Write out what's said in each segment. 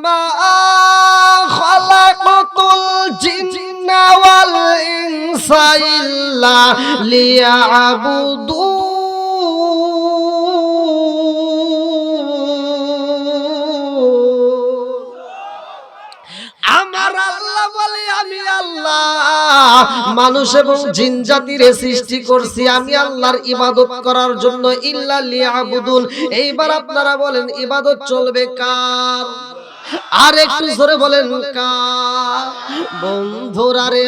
মা খালাকাতুল জিন্না ওয়াল ইনসা ইল্লা লিয়াবুদুন। আমার আল্লাহ বলে, আমি আল্লাহ মানুষ এবং জিন জাতির সৃষ্টি করছি আমি আল্লাহর ইবাদত করার জন্য, ইল্লা লিয়াবুদুন। এইবার আপনারা বলেন ইবাদত চলবে কার? আর একটু জোরে বলেন কার? বন্ধুরা রে,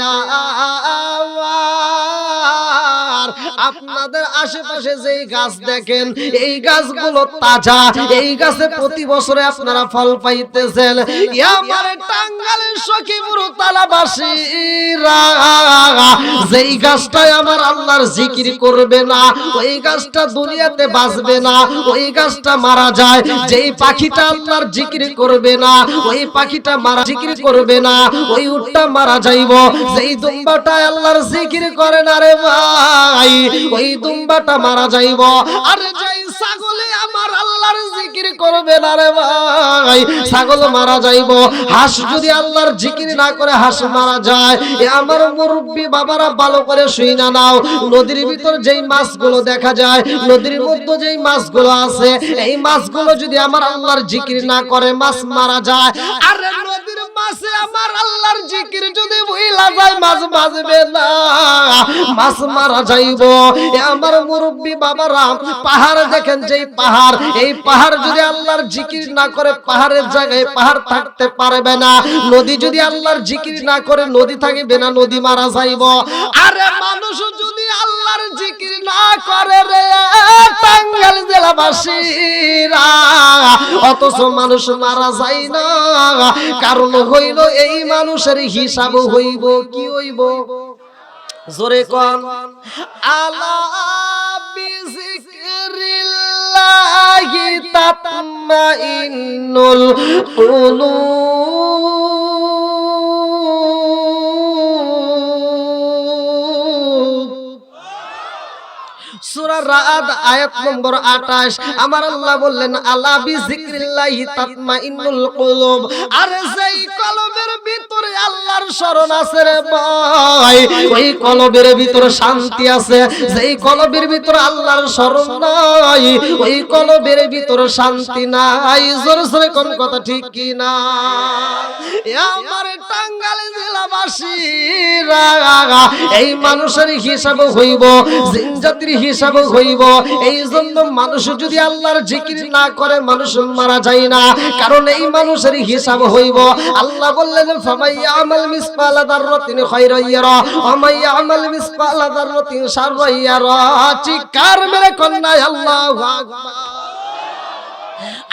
আপনাদের আশেপাশে যেই গাছ দেখেন এই গাছগুলো তাজা, এই গাছে প্রতি বছরে আপনারা ফল পাইতেছেন। আমার টাঙ্গাইলের সখীপুর তালাবাসীরা যেই গাছটায় আমার আল্লাহর জিকির করবে না ওই গাছটা দুনিয়াতে বাঁচবে না, ওই গাছটা মারা যায়। যেই পাখিটা আল্লাহর জিকির করবে না ওই পাখিটা মারা, জিকির করবে না ওই উটটা মারা যাইব। যেই দুম্বাটা আল্লাহর জিকির করে না রে ভাই ওই দুম্বাটা মারা যাইব। আর যেই ছাগলে আমার আল্লাহর জিকির করবে না রে ভাই ছাগল মারা যাইব। হাঁস যদি আল্লাহর জিকির না করে হাঁস মারা যায়। এ আমার মুরব্বি বাবারা ভালো করে শুইনা নাও, নদীর ভিতর যেই মাছগুলো দেখা যায়, নদীর মধ্যে যেই মাছগুলো আছে এই মাছগুলো যদি আমার আল্লাহর জিকির না করে মাছ মারা যায়। আর নদীর মাছে আমার আল্লাহর জিকির যদি ভুইলা যায় মাছ বাঁচবে না, মাছ মারা যাইব। এ আমার মুরব্বি বাবারা পাহাড় দেখেন, যেই পাহাড় এই পাহাড় যদি আল্লাহর জিকির না করে পাহাড়ের জায়গায় পাহাড় থাকতে পারবে না। নদী যদি আল্লাহর জিকির না করে নদী থাকবে না, নদী মারা যাইব। আরে মানুষ যদি আল্লাহর জিকির না করে রে টাঙ্গাইল জেলাবাসীরা, অথচ মানুষ মারা যায় না। কারণ হইল এই মানুষের হিসাব হইব কি হইব? জোরে কোন আলা বিযিকরিল্লাহি তাতমাইন্নুল কুলুব। সূরা রাদ আয়াত নম্বর 28 আমার আল্লাহ বললেন আলা বিযিকরিল্লাহি তাতমাইন্নুল কুলুব। আর যেই কলবের ভিতরে আল্লাহর শরণ আছে রে ভাই ওই কলবের ভিতরে শান্তি আছে। যেই কলবের ভিতরে আল্লাহর শরণ নাই ওই কলবের ভিতরে শান্তি নাই। জোরে জোরে কোন কথা ঠিক কি না? আমার টাঙ্গাইল জেলাবাসীরা এই মানুষের হিসাব হইব, জিন জাতির হিসাব হইব। এই জন্য মানুষ যদি আল্লাহর জিকির না করে মানুষ মারা যায় না, কারণ এই মানুষের হিসাব হইব। আল্লাহ বললেন ফামাইয়া আমাল মিসকালা যাররাতিন খায়রান ইয়ারা ওয়া মাইয়া আমাল মিসকালা যাররাতিন শাররান ইয়ারা। চিৎকার মেরে কন্যা আল্লাহু আকবার।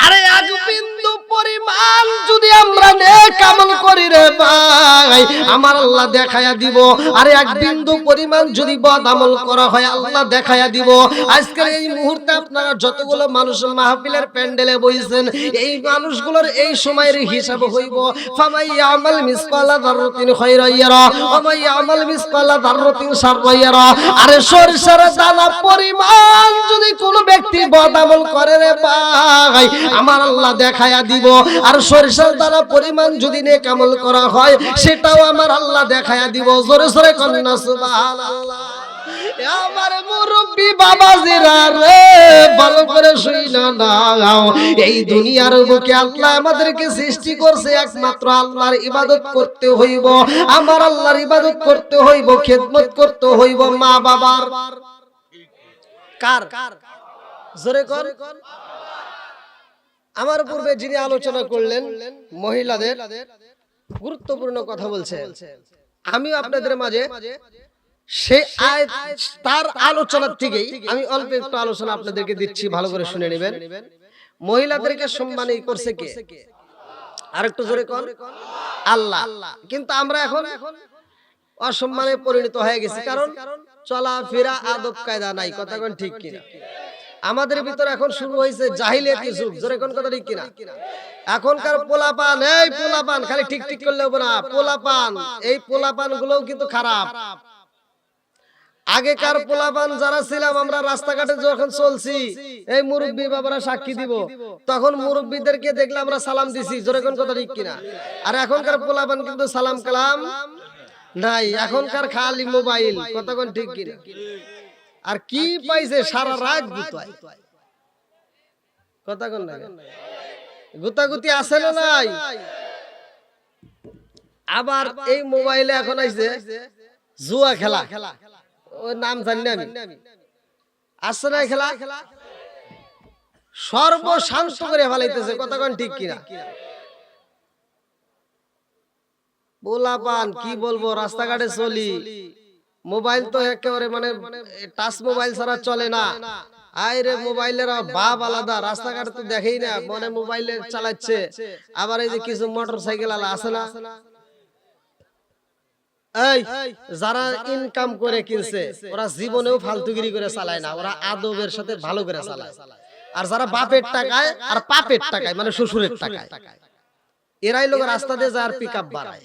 আরে এক বিন্দু পরিমাণ যদি আমরা নেক আমল করি রে ভাই আমার আল্লাহ দেখায়া দিব। আরে এক বিন্দু পরিমাণ যদি বদ আমল করা হয় আল্লাহ দেখায়া দিব। আজকের এই মুহূর্তে আপনারা যতগুলো মানুষ মাহফিলের প্যান্ডেলে বইছেন এই মানুষগুলোর এই সময়ের হিসাব হইব। ফামাইয়া আমাল মিসকালা যাররাতিন খায়রান ইয়ারা ওয়া মাইয়া আমাল মিসকালা যাররাতিন শাররান ইয়ারা। আরে সরিষার দানা পরিমাণ যদি কোনো ব্যক্তি বদ আমল করে রে ভাই আমার আল্লাহ দেখায়া দিব। আর সরিষার দানা পরিমাণ যদি নেক আমল করা হয় সেটাও আমার আল্লাহ দেখায়া দিব। জোরে জোরে কন্না সুবহানাল্লাহ। আমার মুরব্বি বাবাজিরা রে ভালো করে শুইনা নাও, এই দুনিয়ার বুকে আল্লাহ আমাদেরকে সৃষ্টি করছে একমাত্র আল্লাহর ইবাদত করতে হইব। আমার আল্লাহর ইবাদত করতে হইব, খেদমত করতে হইব মা বাবার। কার? জোরে কর। আমার পূর্বে যিনি আলোচনা করলেন মহিলাদের গুরুত্বপূর্ণ কথা বলছেন, আমিও আপনাদের মাঝে সে তার আলোচনার থেকেই আমি অল্প একটু আলোচনা আপনাদেরকে দিচ্ছি, ভালো করে শুনে নেবেন। মহিলাদেরকে সম্মান করছে কে? আরেকটু জোরে কোন আল্লাহ। কিন্তু আমরা এখন অসম্মানে পরিণত হয়ে গেছি, কারণ চলাফেরা আদব কায়দা নাই। কথা কোন ঠিক কিনা? আমাদের ভিতর এখন শুরু হয়েছে জাহিলিয়াতি যুগ। জোরে কোন কথা ঠিক কিনা? এখনকার পোলাপান, এই পোলাপান খালি ঠিক ঠিক করলে হবে না। পোলাপান, এই পোলাপান গুলোও কিন্তু খারাপ। আগেকার পোলাপান যারা ছিলাম আমরা রাস্তাঘাটে যখন চলছি, এই মুরব্বী বাবারা সাক্ষী দিব, তখন মুরব্বীদেরকে দেখলে আমরা সালাম দিছি, জোরে কোন কথা ঠিক কিনা? আর এখনকার পোলাপান কিন্তু সালাম কালাম নাই, এখনকার খালি মোবাইল, কথা কোন ঠিক কিনা? আর কি পাইছে, সারা রাত গুতায়, কথা কোন না? গুতাগুতি আছে না নাই? আবার এই মোবাইলে এখন আইছে জুয়া খেলা, ওই নাম জানি না আমি, আসছে না খেলা, সর্বশান্ত করে ফেলাইতেছে, কথা কোন ঠিক কিনা? পোলাপান কি বলবো, রাস্তাঘাটে চলি, মোবাইল তো একেবারে মানে টাচ মোবাইল ছাড়া চলে না। আইরে মোবাইলের বাপ আলাদা, রাস্তাঘাটে তো দেখেই না, মনে মোবাইলে চালাচ্ছে। আবার এই যে কিছু মোটর সাইকেল আলা আছে না, এই যারা ইনকাম করে কিনছে ওরা জীবনেও ফালতুগিরি করে চালায় না, ওরা আদবের সাথে ভালো করে চালায়। আর যারা বাপের টাকায় আর পাপের টাকায় মানে শ্বশুরের টাকায়, এরাই লোক রাস্তা দিয়ে যায় আর পিক আপ বাড়ায়,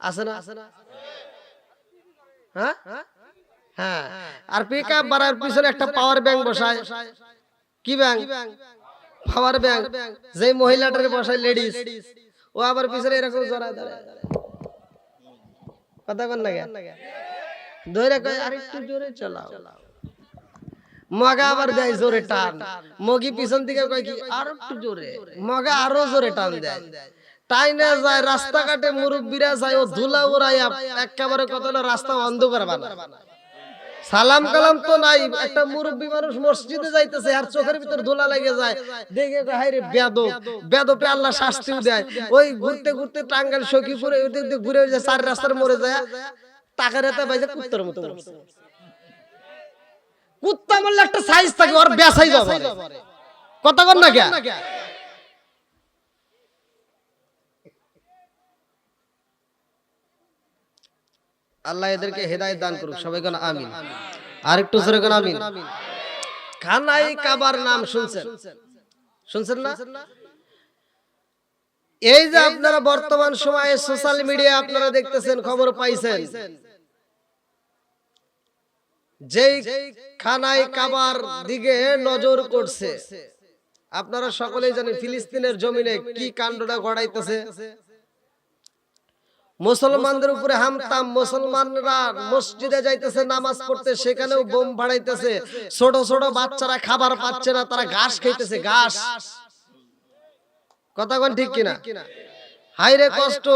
আছে না? হ্যাঁ হ্যাঁ, আর পিক আপ বাড়ার পিছনে একটা পাওয়ার ব্যাংক বসায়, কি ব্যাংক? Power bank. যে মহিলাটারে বসায় লেডিস, ও আবার পিছনে এরকম জড়ায় দাঁড়ায়, কথা বল না ধরে কয় আরেকটু জোরে চালাও, মগা আবার দেয় জোরে টান, মগি পিছন থেকে কয় কি আর একটু জোরে, মগা আরো জোরে টান দেয়, তাই না যায় রাস্তাঘাটে মুরব্বীরা যায় ও ধুলা উড়াইয়া একেবারে কত রাস্তা অন্ধকার বানায়। সালাম কালাম তো নাই, একটা মুরব্বী মানুষ মসজিদে যাইতেছে আর চোখের ভিতর ধুলা লেগে যায়, দেখে হাইরে বেয়াদব, বেয়াদবে আল্লাহ শাস্তিও দেয়। ওই ঘুরতে ঘুরতে টাঙ্গাইল সখীপুরে ঘুরে যায়, চার রাস্তার মোড়ে যায়, টাকা রেতে বাইজে কুত্তার মতো, কুত্তা বললে একটা সাইজ থাকে, ওর বেসাইজ হবে, কথা কর না কে? আল্লাহ এদেরকে হেদায়েত দান করুক, সবাই কোন আমিন। আর একটু জোরে কোন আমিন। খানাই কাবার নাম শুনছেন? শুনছেন না? এই যে আপনারা বর্তমান সময়ে সোশ্যাল মিডিয়া আপনারা দেখতেছেন, খবর পাইছেন, যেই খানাই কাবার দিকে নজর করছে, আপনারা সকলেই জানেন ফিলিস্তিনের জমিনে কি কাণ্ডটা ঘটাইতেছে। মুসলমানদের উপরে হামতাম, মুসলমানরা মসজিদে যাইতেছে নামাজ পড়তে, সেখানেও বোম ফাড়াইতেছে, ছোট ছোট বাচ্চারা খাবার পাচ্ছে না, তারা ঘাস খাইতেছে, ঘাস, কথা কোন ঠিক কিনা? হাইরে কষ্ট।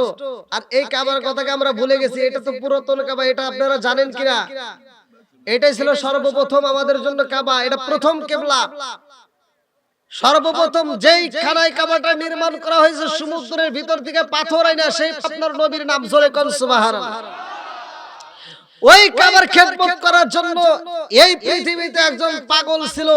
আর এই কাবার কথাকে আমরা ভুলে গেছি, এটা তো পুরাতন কাবা, এটা আপনারা জানেন কিনা? এটাই ছিল সর্বপ্রথম আমাদের জন্য কাবা, এটা প্রথম কিবলা। সর্বপ্রথম যেই খানায় কাবাটা নির্মাণ করা হয়েছে সমুদ্রের ভিতর থেকে পাথর আইনা, সেই আপনার নবীর নাম জোরে কোন সুবহানাল্লাহ। ওই কাবার খেদমত করার জন্য এই পৃথিবীতে একজন পাগল ছিল,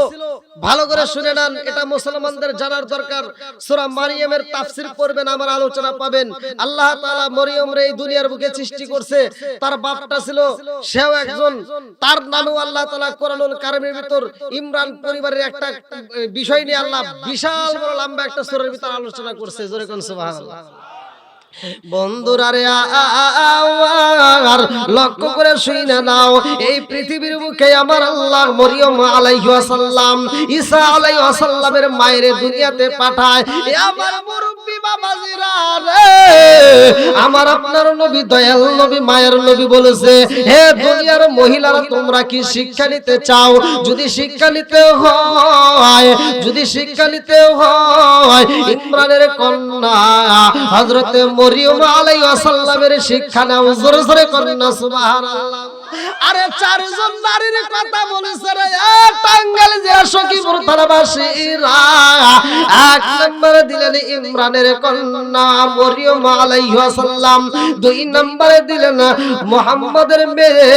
ভালো করে শুনে নেন, এটা মুসলমানদের জানার দরকার। সূরা মারিয়ামের তাফসীর পড়বেন, আমার আলোচনা পাবেন। আল্লাহ তাআলা মরিয়মরে এই দুনিয়ার বুকে সৃষ্টি করছে, তার বাপটা ছিল, সেও একজন, তার নামও আল্লাহ তাআলা কোরআনুল কারীমের ভিতর ইমরান পরিবারের একটা বিষয় নিয়ে আল্লাহ বিশাল বড় লম্বা একটা সূরার ভিতর আলোচনা করছে, জোরে কোন সুবহানাল্লাহ। বন্ধুরা রে আর লক্ষ্য করে শুনে নাও, এই পৃথিবীর বুকে আমার আল্লাহ মরিয়ম আলাইহিস সালাম, ঈসা আলাইহিস সালামের মায়ের দুনিয়াতে পাঠায়। এ আমার মুরব্বি বাবাজিরা রে, আমার আপনার নবী, দয়াল নবী, মায়ের নবী বলেছে, হে দুনিয়ার মহিলারা, তোমরা কি শিক্ষা নিতে চাও? যদি শিক্ষা নিতে হয়, যদি শিক্ষা নিতে হয়, ইমরানের কন্যা হযরতে মরিয়ম আলাইহিস সালামের শিক্ষা নাও, জোরে জোরে কন্যা সুবহানাল্লাহ। আরে চারজন নারীর কথা বলেছে রে টাঙ্গাইল জেলা সখীপুর থানাবাসীরা। এক নম্বরে দিলেন ইমরানের কন্যা মরিয়ম আলাইহিস সালাম, দুই নম্বরে দিলেন মুহাম্মাদের মেয়ে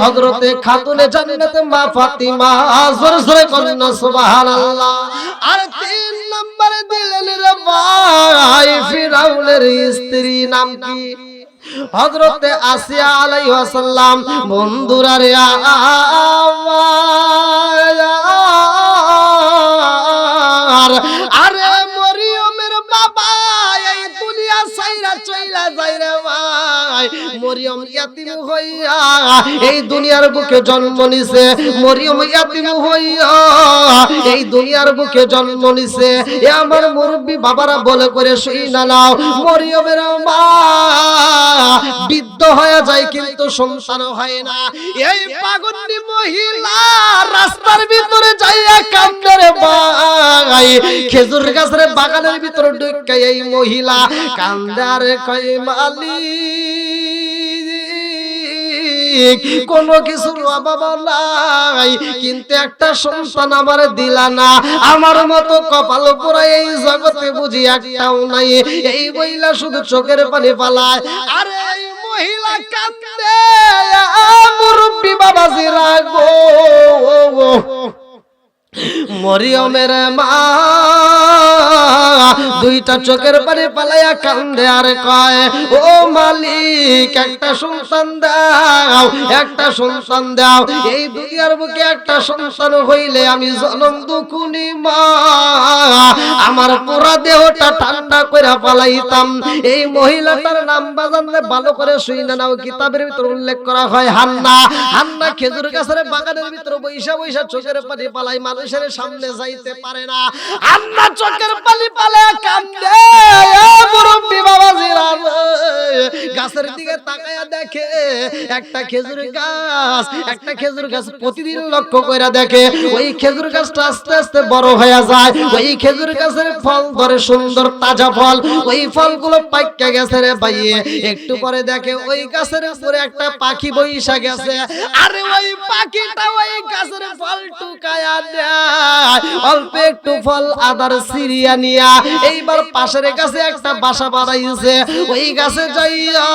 হযরতে খাতুনে জান্নাত মা ফাতিমা, জোরে জোরে কন্যা সুবহানাল্লাহ। আর তিন নম্বরে দিলেন রে ভাই ফিরাউনের স্ত্রী, নাম কি? হযরতে আসিয়া আলাইহিস সালাম। বন্ধুরা রে আরে মরিয়মের বাবা এই দুনিয়া ছাইরা চইলা যায় রে ভাই, মরিয়ম ইয়াতিম হইয়া এই দুনিয়ার বুকে জন্ম নিছে, মরিয়ম ইয়াতিম হইয়া এই দুনিয়ার বুকে জন্ম নিছে। এ আমার মুরব্বি বাবারা বলে করে শুইনা নাও, মরিয়মের মা বৃদ্ধ হয়ে যায় কিন্তু সন্তান হয় না। এই পাগন্ডি মহিলা রাস্তার ভিতরে যাইয়া কান্দে রে ভাই, খেজুর গাছের বাগানের ভিতরে ঢুকে এই মহিলা কান্দে আর কয় মালিক কোনো কিছুর অভাব নাই, কিন্তু একটা সন্তান আমার দিলা না, আমার মতো কপাল পোড়া এই জগতে বুঝি একটাও নাই। এই মহিলা শুধু চোখের পানি ফালায়, আরে এই মহিলা কান্দে মুরব্বি বাবাজিরা গো, মরিয়মের মা দুইটা চোখের পানি পালাইয়া কান্দে আর কয় ও মালিক একটা সন্তান দাও, একটা সন্তান দাও, এই দুনিয়ার বুকে একটা সন্তান হইলে আমি জনম দুকুনি মা আমার পুরা দেহটা ঠান্ডা করে পালাইতাম। এই মহিলাটার নাম বাজানলে ভালো করে শুইনা নাও, কিতাবের ভিতর উল্লেখ করা হয় হান্না। হান্না খেজুর গাছের বাগানের ভিতর বৈশা বৈশা চোখের পানি পালাই, মানুষের সামনে যাইতে পারে না। হান্না চোখের পানি পালায় কান্দে, মুরব্বি বাবাজিরা গাছের দিকে তাকায়া দেখে একটা খেজুর গাছ, একটা খেজুর গাছ প্রতিদিন লক্ষ্য করে দেখে ওই খেজুর গাছটা আস্তে আস্তে বড় হয়ে যায়, ওই খেজুর গাছের ফল ধরে সুন্দর তাজা ফল, ওই ফলগুলো পাইকা গেছে রে ভাইয়ে। একটু পরে দেখে ওই গাছের উপরে একটা পাখি বইসা গেছে, আরে ওই পাখিটা ওই গাছের ফল টুকায়া দেয়, অল্প একটু ফল আদার সিরিয়া নিয়া এইবার পাশের গাছে একটা বাসা বানাইছে, ওই গাছে যাইয়া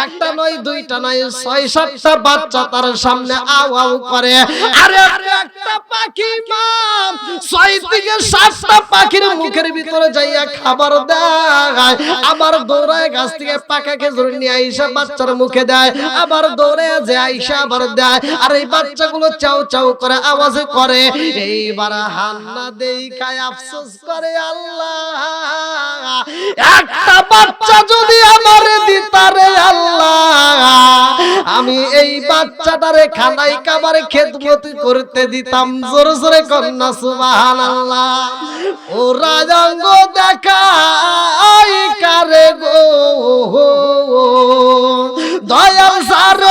একটা নয় দুইটা নয় ৬-৭টা বাচ্চা তার সামনে আউ আউ করে। আরে একটা পাখি মাম ৬ থেকে ৭টা পাখির মুখের ভিতরে যাইয়া খাবার দেয়, আবার দৌড়ায় গাছ থেকে পাকা খেজুর নিয়ে আইসা বাচ্চার মুখে দেয়, আবার দৌড়ে যে আইসা আবার দেয়, আর এই বাচ্চাগুলো চাউ চাউ করে আওয়াজ করে। এইবার হান্না দেখায় আফসোস করে, আল্লাহ একটা বাচ্চা যদি আমার দিতারে আল্লাহ, আমি এই বাচ্চাটারে খানাই কাবারে খেদমত করতে দিতাম। জোরে জোরে কন্যা সুবহানাল্লাহ। ও রাজাঙ্গ দেখাই কারে গো দয়াল সার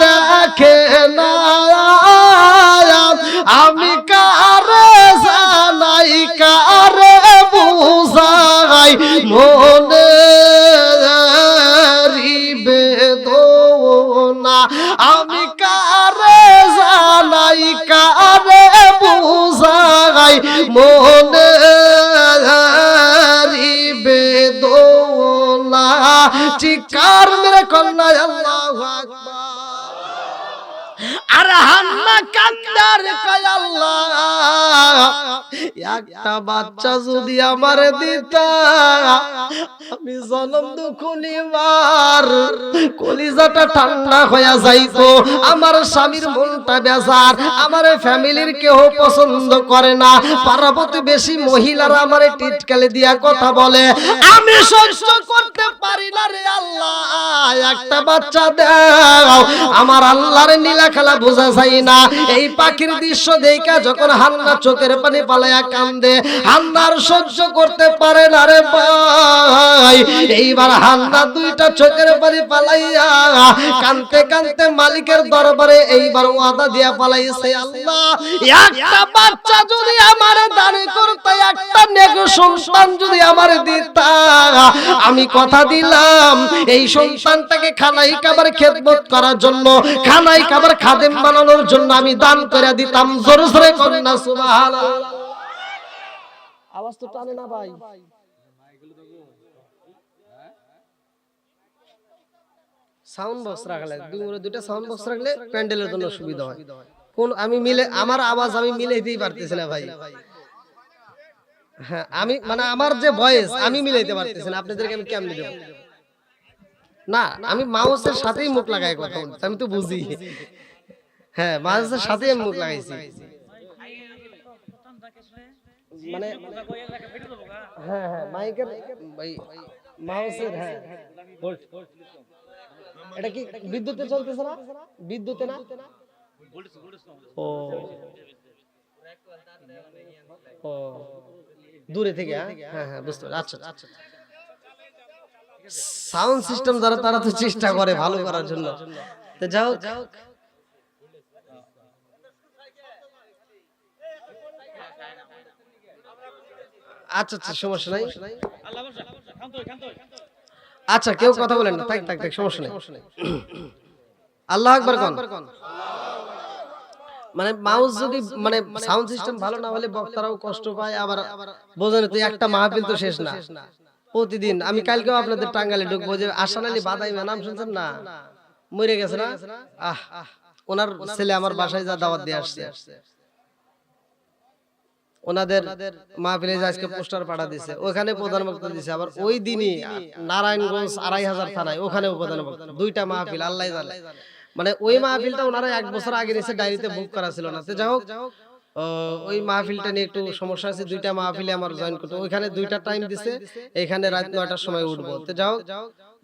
দেখে না আমি কারে জানাই কারে বুঝাই মনে বেদনা, আমি কারে জানাই কারে বুঝাই মনে বেদনা। চিৎকার মেরে কন্যা আল্লাহু আকবার। আর হান্না কান্দার কয় আল্লাহ একটা বাচ্চা যদি আমার দিতা আমি জনম দুখুনি মার কলিজাটা ঠান্ডা হয়ে যাইতো। আমার স্বামীর মনটা বেজার, আমার ফ্যামিলির কেউ পছন্দ করে না, পার্বতী বেশি মহিলারা আমারে টিটকালে দিয়া কথা বলে, আমি সহ্য করতে পারি না রে আল্লাহ একটা বাচ্চা দাও। আমার আল্লাহর নীলা খেলা বোঝা যায় না। এই পাখির দৃশ্য দেখা যখন হান্না চোখের পানি পালায়া কান্দে, হান্নার সহ্য করতে পারে না রে ভাই। এইবার হান্না দুইটা চোখের পানি পালাইয়া কানতে কানতে মালিকের দরবারে এইবার ওয়াদা দিয়া পালাইছে, আল্লাহ একটা বাচ্চা যদি আমার দান করতে, একটা নেক সন্তান যদি আমার দিতা, আমি কথা দিলাম এই সন্তানটাকে খানাই কাবার খেদমত করার জন্য, খানাই কাবার খাদেম বানানোর জন্য আমি দান করে দিতাম। জোরে জোরে কন্যা সুবহানাল্লাহ। আওয়াজ তো টানে না ভাই। সাউন্ড বক্স রাখলে দুইটা সাউন্ড বক্স রাখলে প্যান্ডেলের জন্য সুবিধা হয়। কোন আমি মিলে আমার আওয়াজ আমি মিলাইতেই পারতেছি না ভাই। হ্যাঁ আমি মানে আমার যে ভয়েস আমি মিলাইতে পারতেছি না, আপনাদেরকে আমি কেমনে দেব? না আমি মাউসের সাথেই মুখ লাগাই কথা বলছি, আমি তো বুঝি। হ্যাঁ মাউসের সাথেই আমি মুখ লাগাইছি। মানে হ্যাঁ হ্যাঁ মাইকের মাউসের হ্যাঁ এটা কি বিদ্যুতে চলতেছে না? বিদ্যুতে না? ও ও দূরে থেকে হ্যাঁ হ্যাঁ বুঝতে পারছি। আচ্ছা আচ্ছা সাউন্ড সিস্টেম যারা তারা তো চেষ্টা করে ভালো করার জন্য। তো যাও আচ্ছা আচ্ছা সমস্যা নাই। আচ্ছা কেউ কথা বলেন না, থাক থাক থাক সমস্যা নাই। আল্লাহু আকবার কোন। মানে মাউস যদি মানে সাউন্ড সিস্টেম ভালো না হলে বক্তারাও কষ্ট পায়, আবার বোঝেন তো একটা মাহফিল তো শেষ না। প্রতিদিন আমি কালকেও আপনাদের টাঙ্গাইলে ঢুকবো, যে আসান আলী বাদাই নাম শুনছেন না? মরে গেছে না? আহ ওনার ছেলে আমার বাসায় যা দাওয়াত দিয়ে আসছে, ওনাদের মাহফিলে আজকে পোস্টার পাঠা দিছে, ওখানে প্রধান বক্তা দিছে। আবার ওই দিনই নারায়ণগঞ্জ ২৫০০ থানায় ওখানেও প্রধান বক্তা, দুইটা মাহফিল আল্লাহ জানে। মানে ওই মাহফিলটা ওনারা ১ বছর আগে এসে ডায়েরিতে বুক করা ছিল না। তো যাই হোক ওই মাহফিলটা নিয়ে একটু সমস্যা আছে, দুইটা মাহফিলে আমার জয়েন করতে, ওইখানে দুইটা টাইম দিছে, এখানে রাত ৯টার সময় উঠবো। তো যাই হোক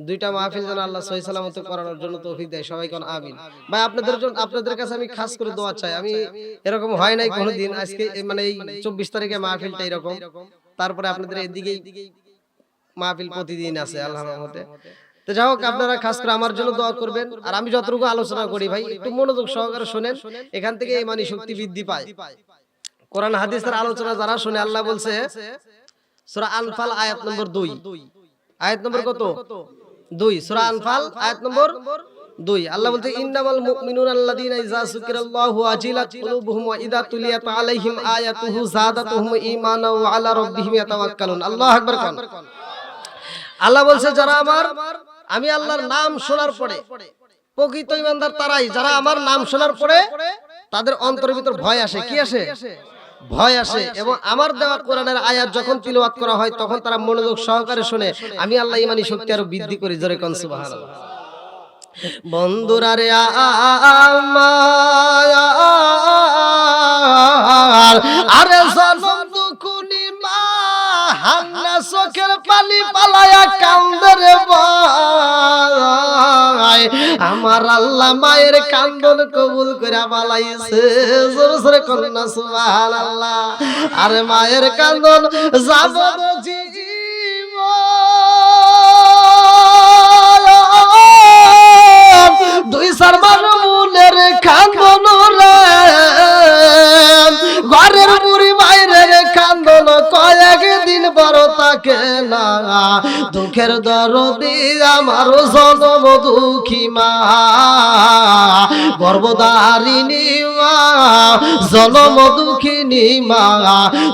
দুইটা মাহফিল যেন আল্লাহ সহি সালামত করানোর জন্য তৌফিক দেয়, সবাই কোন আমিন। ভাই আপনাদের জন্য আপনাদের কাছে আমি খাস করে দোয়া চাই। আমি এরকম হয় নাই কোনোদিন, আজকে মানে এই ২৪ তারিখে মাহফিলটা এরকম, তারপরে আপনাদের এদিকেই মাহফিল প্রতিদিন আছে আল্লাহর রহমতে। তো যাই হোক আপনারা খাস করে আমার জন্য দোয়া করবেন। আর আমি যতটুকু আলোচনা করি ভাই একটু মনোযোগ সহকারে শুনেন, এখান থেকে ইমানি শক্তি বৃদ্ধি পায়। কোরআন হাদিসের আলোচনা যারা শুনে, আল্লাহ বলছে সূরা আনফাল আয়াত নম্বর ২, আয়াত নম্বর কত? ২, সূরা আনফাল আয়াত নম্বর ২। আল্লাহ বলতে ইন্নামাল মুমিনুনা আল্লাযীনা ইযা যুকিরাল্লাহু ওয়াজিলাত কুলুবুহুম ওয়া ইযা তুলিয়াত আলাইহিম আয়াতুহু যাদাতুহুম ঈমানাও ওয়া আলা রাব্বিহিম ইয়াতাওয়াক্কালুন। আল্লাহু আকবার কোন। আল্লাহ বলছে যারা আমি আল্লাহর নাম শোনার পরে, প্রকৃত ঈমানদার তারাই যারা আমার নাম শোনার পরে তাদের অন্তরের ভিতর ভয় আসে। কি আসে? ভয় আসে। এবং আমার দেওয়া কোরআনের আয়াত যখন তিলাওয়াত করা হয় তখন তারা মনোযোগ সহকারে শুনে, আমি আল্লাহ ঈমানি শক্তি আরো বৃদ্ধি করি। জোরে কোন সুবহানাল্লাহ। বন্ধুরা রে আমার আরে জনম দুকুনি মা হান্না চোখের পানি পালায়া কান্দে রে ভাই, আমার আল্লাহ মায়ের কান্দন কবুল করে পালাইছে। জোরে জোরে কন্যা সুবহানাল্লাহ। আরে মায়ের কান্দন যাব জীব দুই সারবার মুনের কান্দন রে, ঘরের মুড়ি বাইরের কান্দন কয়েকদিন বড় থাকে না। দুঃখের দরদি আমার জনম দুঃখী মা, গর্ভধারিণী মা, জনম দুঃখিনী মা,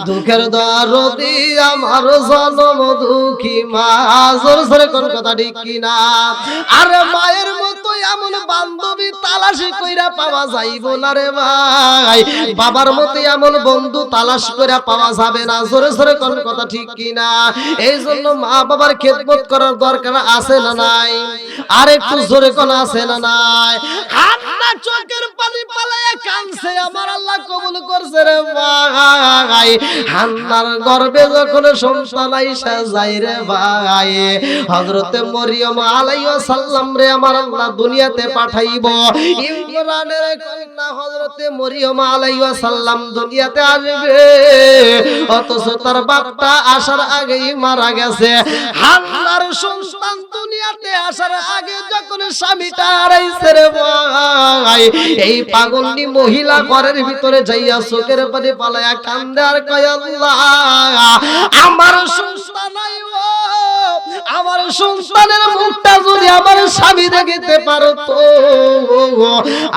দুঃখের দরদি আমার জনম দুঃখী মা। জোরে জোরে কোন কথা ঠিক কিনা? আর মায়ের মতো এমন বান্ধবী তালাশি কইরা পাওয়া যাইব না রে ভাই, বাবার মতো এমন বন্ধু তালাশ কইরা পাওয়া যাবে না। জোরে জোরে কোন কথা ঠিক কিনা? এই জন্য মা বাবার খেদমত করার দরকার আছে না নাই? আর একটু জোরে কোন আছে না নাই? হান্না চোখের পানি পালায়া কাঁদছে, আমার আল্লাহ কবুল করছে রে ভাই। হান্নার গর্ভে যখন সন্তান আইসা যায় রে ভাই, হযরতে মরিয়ম আলাইহিস সালাম রে আমার আল্লাহ দুনিয়াতে পাঠাইব। ইমরানের কন্যা হযরতে মরিয়ম আলাইহিস সালাম দুনিয়াতে আসবে, অথচ তার বাপটা আসার আগেই মারা গেছে। হান্নার সন্তান দুনিয়াতে আসার আগে যখন স্বামীটা হারাইছে রে ভাই, এই পাগলনি মহিলা ঘরের ভিতরে যাইয়া চোখের পানি পালায়া কান্দে আর কয় আল্লাহ আমার সন্তান আইও, আমার সন্তানের মুখটা যদি আমার স্বামী দেখিতে পারতো,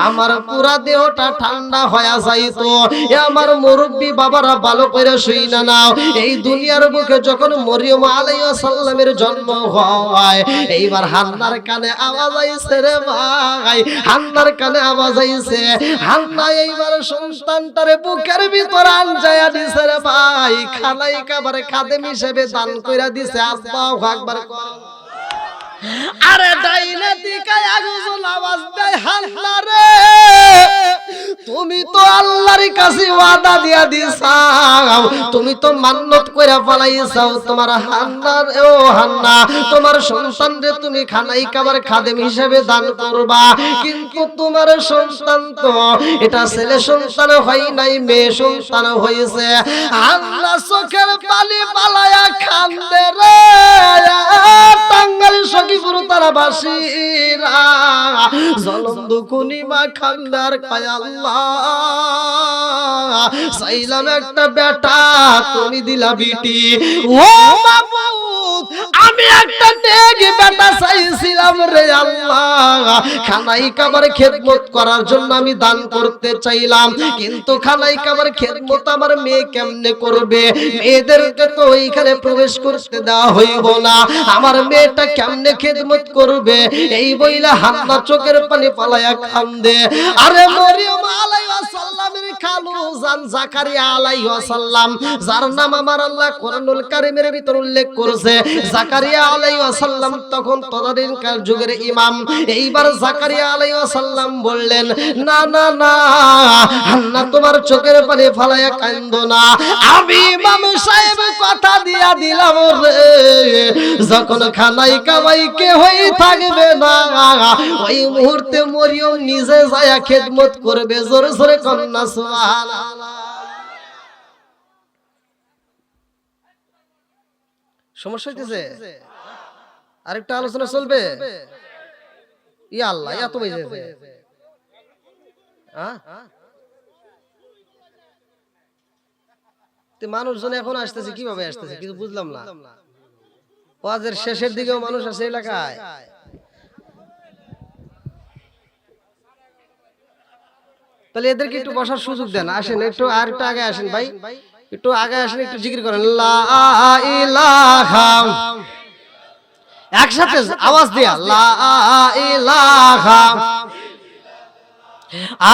আমার পুরা দেহটা ঠান্ডা হয়ে যাইতো। এ আমার মুরব্বী বাবারা ভালো করে শুই না নাও, এই দুনিয়ার বুকে যখন মরিয়ম আলাইহিস সালামের জন্ম হয়, এইবার হান্নার কানে আওয়াজ আইছে রে ভাই, হান্নার কানে আওয়াজ আইছে। হান্না এইবার সন্তানটারে বুকের ভিতর আনজায়া দিছে রে ভাই, খালাই কাবার খাদেম হিসেবে দান কইরা দিছে। আল্লাহু আকবার। আরে ডাইনে দিকে একজন আওয়াজ দেয়, হান্না রে তুমি তো আল্লাহর কাছে ওয়াদা দিয়া দিছাও, তুমি তো মান্নত কইরা ফলাইছাও তোমার হান্না রে, ও হান্না তোমার সন্তানরে তুমি খানাই কাবার খাদেম হিসেবে দান করবা, কিন্তু তোমার সন্তান তো এটা ছেলে সন্তান হয় নাই, মেয়ে সন্তান হয়েছে। হান্না চোখের পানি পালায়া কান্দে রে। টাঙ্গাইল সখীপুর তারা বাসীরা জলম দুকুনি মা খান্দার কয় আল্লাহ চাইলাম একটা বেটা, তুমি দিলা বিটি। ও মাবুদ আমি একটা নেক বেটা চাইছিলাম রে আল্লাহ, খানাই কাবার খেদমত করার জন্য আমি দান করতে চাইলাম, কিন্তু খানাই কাবার খেদমত আমার মেয়ে কেমনে করবে? মেয়েদেরকে তো ওইখানে প্রবেশ করতে দেওয়া হইব না, আমার মেয়েটা কেমনে খেদমত করবে? এই বইলা হান্না চোখের পানি পালায়া কান্দে। আরে মরিয়ম আলাইহিস সালামের খালু জান জাকারিয়া আলাইহিস সালাম, যার নাম আমার আল্লাহ কোরআনুল কারীমের ভিতর উল্লেখ করেছে, জাকারিয়া আলাইহিস সালাম তখন তদানীন্তন যুগের ইমাম। এইবার জাকারিয়া আলাইহিস সালাম বললেন, না না না হান্না তোমার চোখের পানি ফালায়া কান্দো না, আমি ইমাম সাহেব কথা দিয়া দিলাম রে, যখন খানাই কামাই কে হয়ে থাকবে না ওই মুহূর্তে মরিয়ম নিজে যায় খেদমত করবে। জোরে জোরে কন্যা সুবহানাল্লাহ। সমস্যা হইতেছে? আরেকটা আলোচনা চলবে? ইয়া আল্লাহ এত বেজে মানুষজন এখন আসতেছে, কিভাবে আসতেছে কিছু বুঝলাম না। ওয়াজের শেষের দিকেও মানুষ আছে এলাকায়। তাহলে এদেরকে একটু বসার সুযোগ দেন, আসেন একটু, আর একটু আগে আসেন ভাই, একটু আগে আসেন, একটু জিকির করেন লা ইলাহা, একসাথে আওয়াজ দিয়া লা ইলাহা,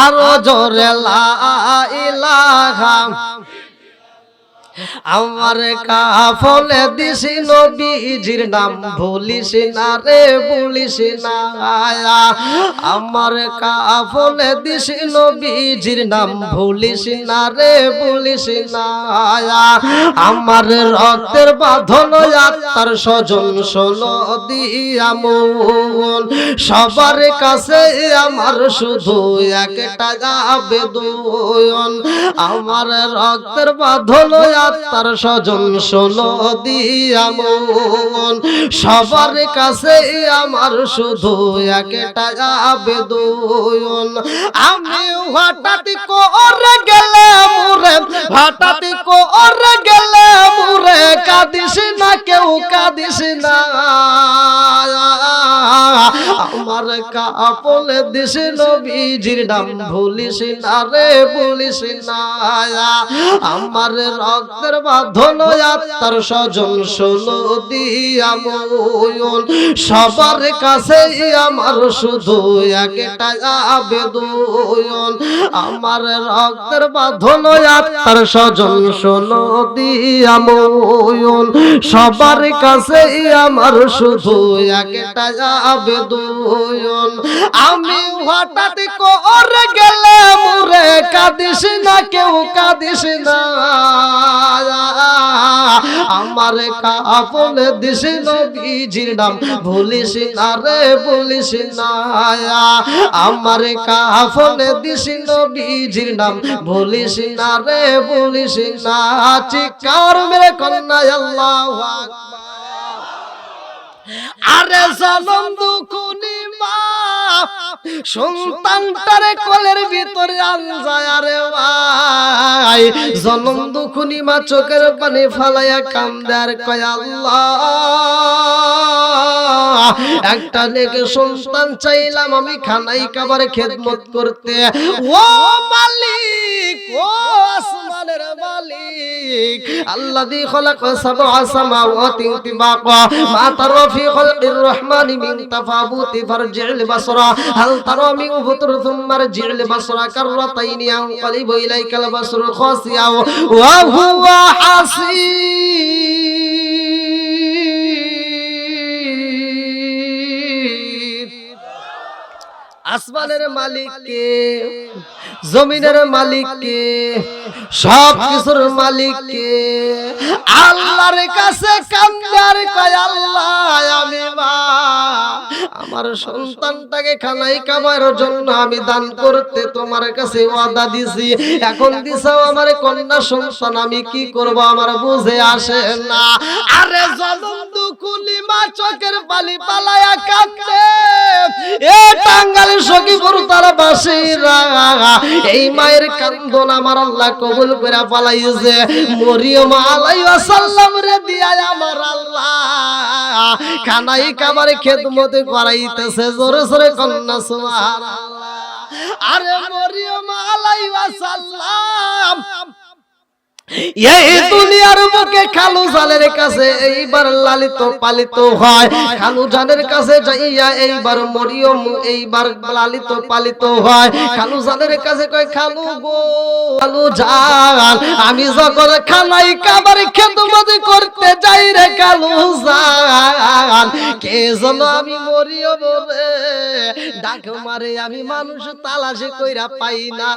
আরো জোরে লা ইলাহা। আমার কাফলে দিছি নবীজির নাম ভুলিস না রে, ভুলিস না। আমার কাফলে দিছি নবীজির নাম ভুলিস না রে, ভুলিস না। আমার রক্তের বাঁধন আত্মার স্বজন শোনো দিয়া মন, সবার কাছে আমার শুধু একটা আবেদন, আমার রক্তের বাঁধন তার স্বজন শোনো দিয়া মন, সবার কাছে আমার শুধু একটা আবেদন। আমি হঠাৎ করে গেলাম রে, হঠাৎ করে গেলাম রে, কাঁদিস না কেউ কাঁদিস না। আমার কাপলে দিস নবীজির নাম ভুলিস না রে, ভুলিস না। আমার রক্তের বাঁধন আত্মার স্বজন শোনো দিয়া মন, সবার কাছে আমার শুধু একটা আবেদন। আমার রক্তের বাঁধন আত্মার স্বজন শোনো দিয়া মন, সবার কাছে আমার শুধু একটা আবেদন। আমি হঠাৎ করে গেলাম রে, কাঁদিস না কেউ কাঁদিস না। আমার কাফলে দিস নবীজির নাম ভুলিস না রে, ভুলিস না। আমার কাফলে দিস নবীজির নাম ভুলিস না রে, ভুলিস না। চিৎকার মেরে কন্যা আল্লাহু আকবার। আরে জনম দুকুনি মা সন্তানটারে কোলের ভিতরে আনজায়, আরে ভাই জনম দুকুনি মা চোখের পানি ফালাইয়া কান্দে আর কয় আল্লাহ একটা নেকে সন্তান চাইলাম আমি খানাই কাবার খেদমত করতে। ও মালিক, ও আসমানের মালিক, আল্লাযী খালাকা সাবআ সামাওয়াতিন তিবাকা মা তারা ফি খালকির রহমানি মিন তাফাবুতি ফারজি'ল বাসরা হাল তারা মিন ফুতুর সুম্মা রজি'ল বাসরা কাররাতাইনি ইয়ানকালিবু ইলাইকাল বাসরু খাসিয়া ওয়া হুয়া হাসিব। আসমানের মালিক কে, জমিনের মালিক কে, সব কিছুর মালিক কে? আল্লাহর কাছে কান্দার কয় আল্লাহ আমি মা আমার সন্তানটাকে খানাই কামার জন্য আমি দান করতে তোমার কাছে ওয়াদা দিছি, এখন দিছাও আমার কন্যা সন্তান, আমি কি করব আমার বুঝে আসে না। আরে জনম দুকুলি মা চোখের পালি পালায়া কাঁদে, এ টাঙ্গাইল সখীপুর তার বাসীরা এই মায়ের কান্দন আমার আল্লাহ কবুল করে পালাইছে। মরিয়ম আলাইহিস সালাম রে দিয়া আমার আল্লাহ খানাই কামার খেদমত করাইতেছে, জোরে জোরে কন্যা সুবহানাল্লাহ। আরে মরিয়ম আলাইহিস সালাম এই দুনিয়ার বুকে খালু জানের কাছে এইবার লালিত পালিত হয়, খালু জানের কাছে যাইয়া এইবার মরিয়ম এইবার লালিত পালিত হয়। খালু জানের কাছে কয় খালু গো খালু জান আমি যখন খানাই কাবার খেদমত করতে যাই রে খালু জান কে যেন আমি মরিয়ম রে ডাক মারে, আমি মানুষ তালাশে কইরা পাই না,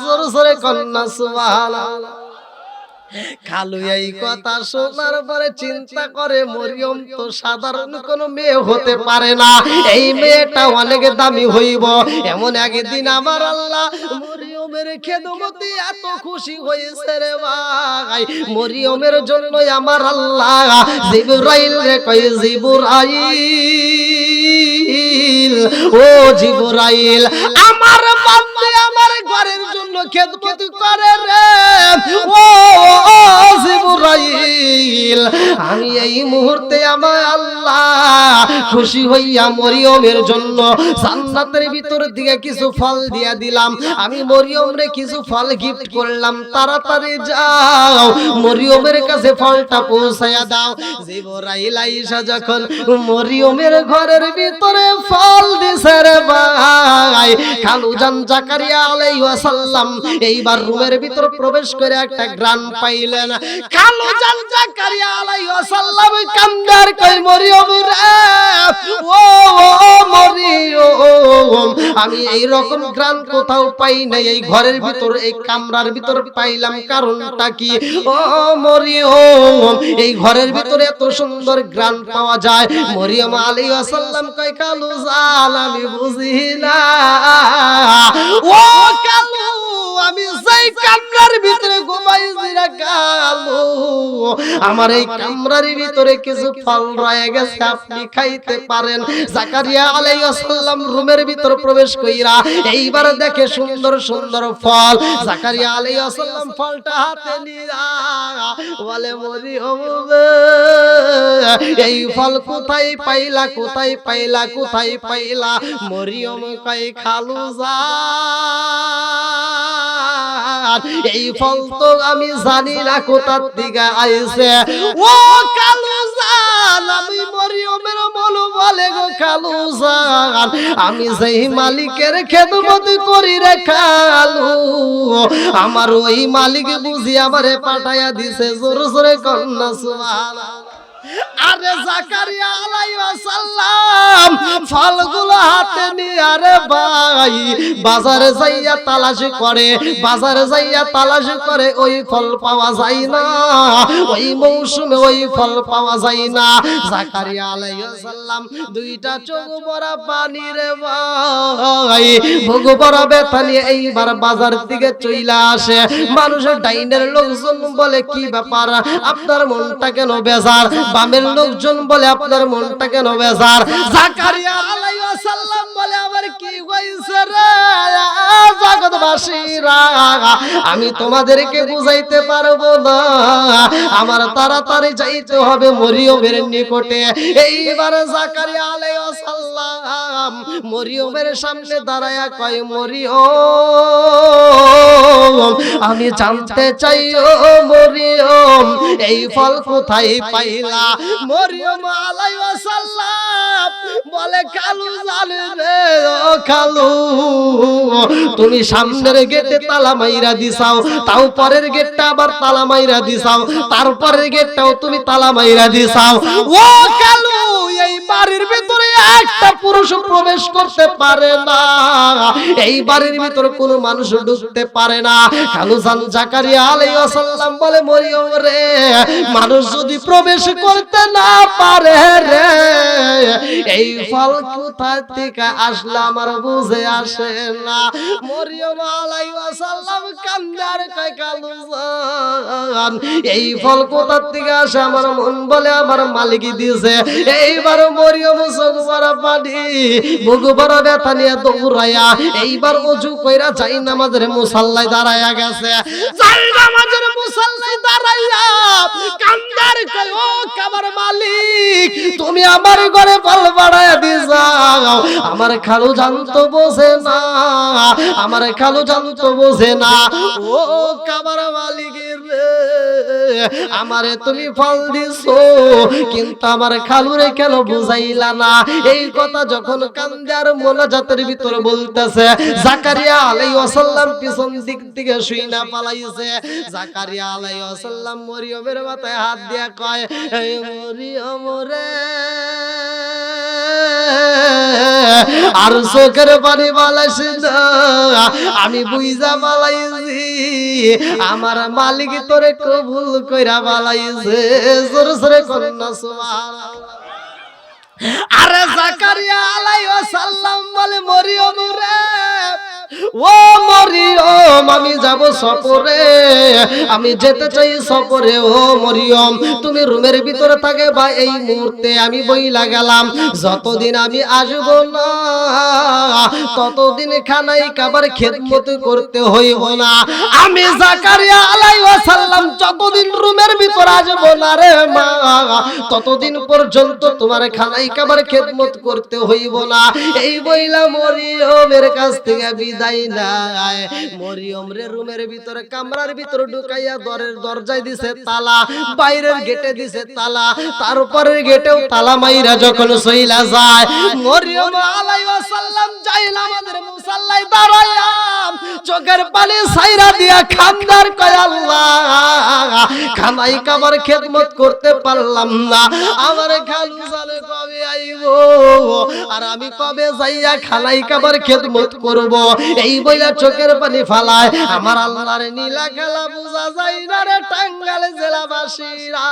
জোরে জোরে কন্যা সুবহানাল্লাহ। খালু এই কথা শোনার পরে চিন্তা করে মরিয়ম তো সাধারণ কোন মেয়ে হতে পারে না, এই মেয়েটা অনেক দামি হইব। এমন একদিন আমার আল্লাহ মরিয়মের খেদমতে এত খুশি হয়েছে রে ভাই, মরিয়মের জন্য আমার আল্লাহ জিবরাইল রে কয় জিবরাইল ও জিবরাইল আমার বান্দা আমার ঘরের জন্য খেদমত করে রে ও জিবরাইল আমি এই মুহূর্তে আমার আল্লাহ খুশি হইয়া মরিয়মের জন্য জান্নাতের ভিতর দিকে কিছু ফল দিয়া দিলাম, আমি মরিয়মরে কিছু ফল গিফট করলাম, তাড়াতাড়ি যাও মরিয়মের কাছে ফলটা পৌঁছায়া দাও। জিবরাইল আইসা যখন মরিয়মের ঘরের ভিতরে ফল দিছে রে ভাই, খালু জান জাকারিয়া আলাইহিস সালাম এইবার রুমের ভিতর প্রবেশ করে একটা গ্রান পাইলেন। খালু জান জাকারিয়া আলাইহিস সালাম কান্দার কই মরিয়ম রে ও মরিয়ম আমি এই রকম গ্রান কোথাও পাই নাই, এই ঘরের ভিতর এই কামরার ভিতর পাইলাম, কারণটা কি? ও মরিয়ম এই ঘরের ভিতরে এত সুন্দর গ্রান পাওয়া যায়? মরিয়ম আলাইহিস সালাম কয় খালু জান আমি বুঝি না, ও খালু আমি সেই কামরার ভিতরে ঘুমাইছি রে খালু, আমার এই কামরার ভিতরে কিছু ফল রয়ে গেছে, আপনি খাইতে পারেন। জাকারিয়া আলাইহিস সালাম রুমের ভিতর প্রবেশ কইরা এইবার দেখে সুন্দর সুন্দর ফল। জাকারিয়া আলাইহিস সালাম ফলটা হাতে নিয়া বলে মরিয়ম এই ফল কোথায় পাইলা, কোথায় পাইলা, কোথায় পাইলা? মরিয়ম কয় খালু জান এই ফল তো আমি জানি না কোথার থেকে আইছে, ও খালু জান আমি মরিয়মের মনু বলে গো খালু জান আমি যেই মালিকের খেদমত করি রে খালু আমার ওই মালিক বুঝি আমারে পাঠায়া দিছে, জোরে জোরে কন্যা সুবহানাল্লাহ। আরে জাকারিয়া আলাইহিস সালাম ফলগুলো হাতে নিয়ে আরে ভাই বাজারে যাইয়া তালাশি করে, বাজারে যাইয়া তালাশি করে, ওই ফল পাওয়া যায় না, ওই মৌসুমে ওই ফল পাওয়া যায় না। জাকারিয়া আলাইহিস সালাম দুইটা চোখ ভরা পানি রে ভাই বুক ভরা ব্যথা নিয়ে এইবার বাজার দিকে চইলা আসে। মানুষের ডাইনের লোকজন বলে কি ব্যাপার আপনার মনটা কেন বেজার, বামের লোকজন বলে আপনার মনটা কেন বেজার। জাকারিয়া আলাইহিস সালাম বলে আমার কি হইছে রে জগৎবাসীরা আমি তোমাদেরকে বুঝাইতে পারবো না, আমার তাড়াতাড়ি যাইতে হবে মরিয়মের নিকটে। এইবার জাকারিয়া আলাইহিস সালাম মরিয়মের সামনে দাঁড়ায়া কয় মরিয়ম আমি জানতে চাই ও মরিয়ম এই ফল কোথায় পাইলা? মরিয়ম আলাইহিস সালাম বলে খালু জানে রে ও খালু তুমি সামনের গেটে তালা মাইরা দিছাও, তাও পরের গেটটা আবার তালা মাইরা দিছাও, তারপরের গেটটাও তুমি তালা মাইরা দিছাও, ও খালু এই বাড়ির ভিতরে একটা পুরুষ প্রবেশ করতে পারে না, এই বাড়ির ভিতরে কোনো মানুষ ঢুকতে পারে না। খালুজান জাকারিয়া আলাইহিস সালাম বলে মরিয়ম রে, মানুষ যদি প্রবেশ করতে না পারে রে, এই ফল কোথা থেকে আসলে আমার বুঝে আসে না। মরিয়ম আলাইহিস সালাম কান্দার কয় খালুজান, এই ফল কোথা থেকে আসে? আমার মন বলে আমার মালিক দিয়েছে। এইবার মরিয়ম চোখ ভরা পানি, বুক ভরা ব্যথা নিয়ে দৌড়াইয়া এইবার ওযু কইরা যাই নামাজের মুসাল্লায় দাঁড়ায়া গেছে। যাই নামাজের মুসাল্লায় দাঁড়াইয়া কান্দার কয়, ও আমার মালিক, তুমি আমার ঘরে ফল বাড়ায়া দিছাও। আমার খালু জানতো বোঝে না, আমার খালু জানতো বোঝে না। ও আমার মালিক রে, আমারে তুমি ফল দিছো, কিন্তু আমার খালুরে কেন বুঝাইলা না? এই কথা যখন কান্দে আর মোনাজাতের ভিতরে বলতেছে, জাকারিয়া আলাইহিস সালাম পিছন দিক থেকে শুইনা পালাইছে। জাকারিয়া আলাইহিস সালাম মরিয়মের মাথায় হাত দিয়া কয়, এই মরিয়ম রে, আর চোখের পানি বালাইস না, আমি বুইজা বালাইছি, আমার মালিক তোরে কবুল কইরা বালাইছে। জোরে জোরে কন্যা সুবহানাল্লাহ। আরে জাকারিয়া আলাইহিস সালাম বলে মরিয়ম রে, ও মরিয়ম, আমি যাব সফরে, আমি যেতে চাই সফরে। ও মরিয়ম, তুমি রুমের ভিতরে থাকে বা এই মুহূর্তে আমি বইলা গেলাম, যতদিন আমি আসব না ততদিন খানাই কাবার খেদমত করতে হইব না। আমি জাকারিয়া আলাইহিস সালাম যতদিন রুমের ভিতরে আসব না রে মা, ততদিন পর্যন্ত তোমার খানাই কাবার খেদমত করতে হইব না। এই বইলা মরিয়মের কাছ থেকে বিদায় নাই। মরিয়ম রে রুমের ভিতরে কামরার ভিতরে ঢুকাইয়া দরজায় দিছে তালা, বাইরের গেটে দিছে তালা, তারপরের গেটেও তালা মাইরা যখন সইলা যায়, মরিয়ম আলাইহিস সালাম যাইলা আমাদের মুসাল্লায় দাঁড়াইয়া চোখের পানি ছাইরা দিয়া খান্দার কয়, আল্লাহ, খানাই কাবার খেদমত করতে পারলাম না, আমার খালু জানে কবে আইবো, আর আমি কবে যাইয়া খানাই কাবার খেদমত করব। এই বইলা চোখের পানি ফালায়। আমার আল্লাহর নীলা খেলা বুঝা যায় না রে টাঙ্গাইল জেলাবাসীরা।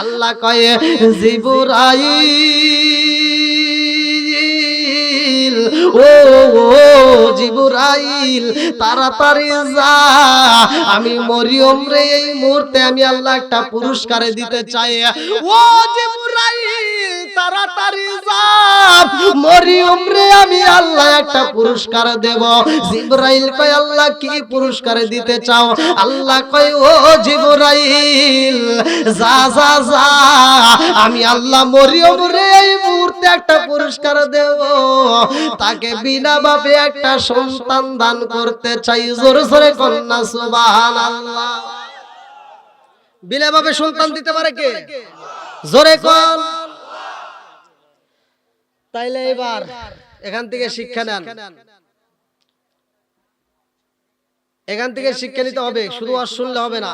আল্লাহ কয়ে, জিবরাইল, ও জিবরাইল, তাড়াতাড়ি যা, আমি মরিয়ম রে এই মুহূর্তে আমি আল্লাহ একটা পুরস্কার দিতে চাই। ও জিবরাইল, তাড়াতাড়ি যা, মরিয়ম রে আমি আল্লাহ একটা পুরস্কার দেব। জিবরাইল কয়, আল্লাহ কি পুরস্কার দিতে চাও? আল্লাহ কয়, ও জিবরাইল, যা যা যা, আমি আল্লাহ মরিয়ম রে এই মুহূর্তে একটা পুরস্কার দেব, তাকে বিনা ভাবে একটা সন্তান দান করতে চাই। জোরে জোরে কন্যা সুবহানাল্লাহ। বিনা ভাবে সন্তান দিতে পারে কে? জোরে কোন। তাইলে এবার এখান থেকে শিক্ষা নেন, এখান থেকে শিক্ষা নিতে হবে। শুধু আর শুনলে হবে না।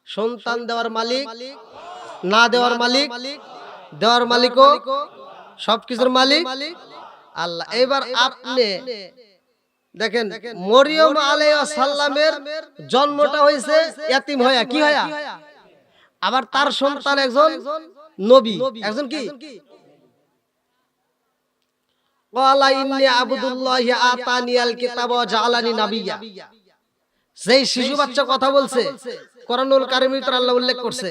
সন্তান দেওয়ার মালিক, না দেওয়ার মালিক, দেওয়ার মালিকও সবকিছুর মালিক আল্লাহ। এবার আপনি দেখেন, মরিয়ম আলাইহিস সালামের জন্মটা হয়েছে ইয়াতিম হয়া, কি হয়া? আবার তার সন্তান একজন নবী, একজন কি? ওয়ালা ইন্নী আবদুল্লাহি আতানিয়াল কিতাব ওয়া জাআলানি নাবিয়্যা। যেই শিশু বাচ্চা কথা বলছে, কোরআনুল কারীমের ভিতরে আল্লাহ উল্লেখ করছে।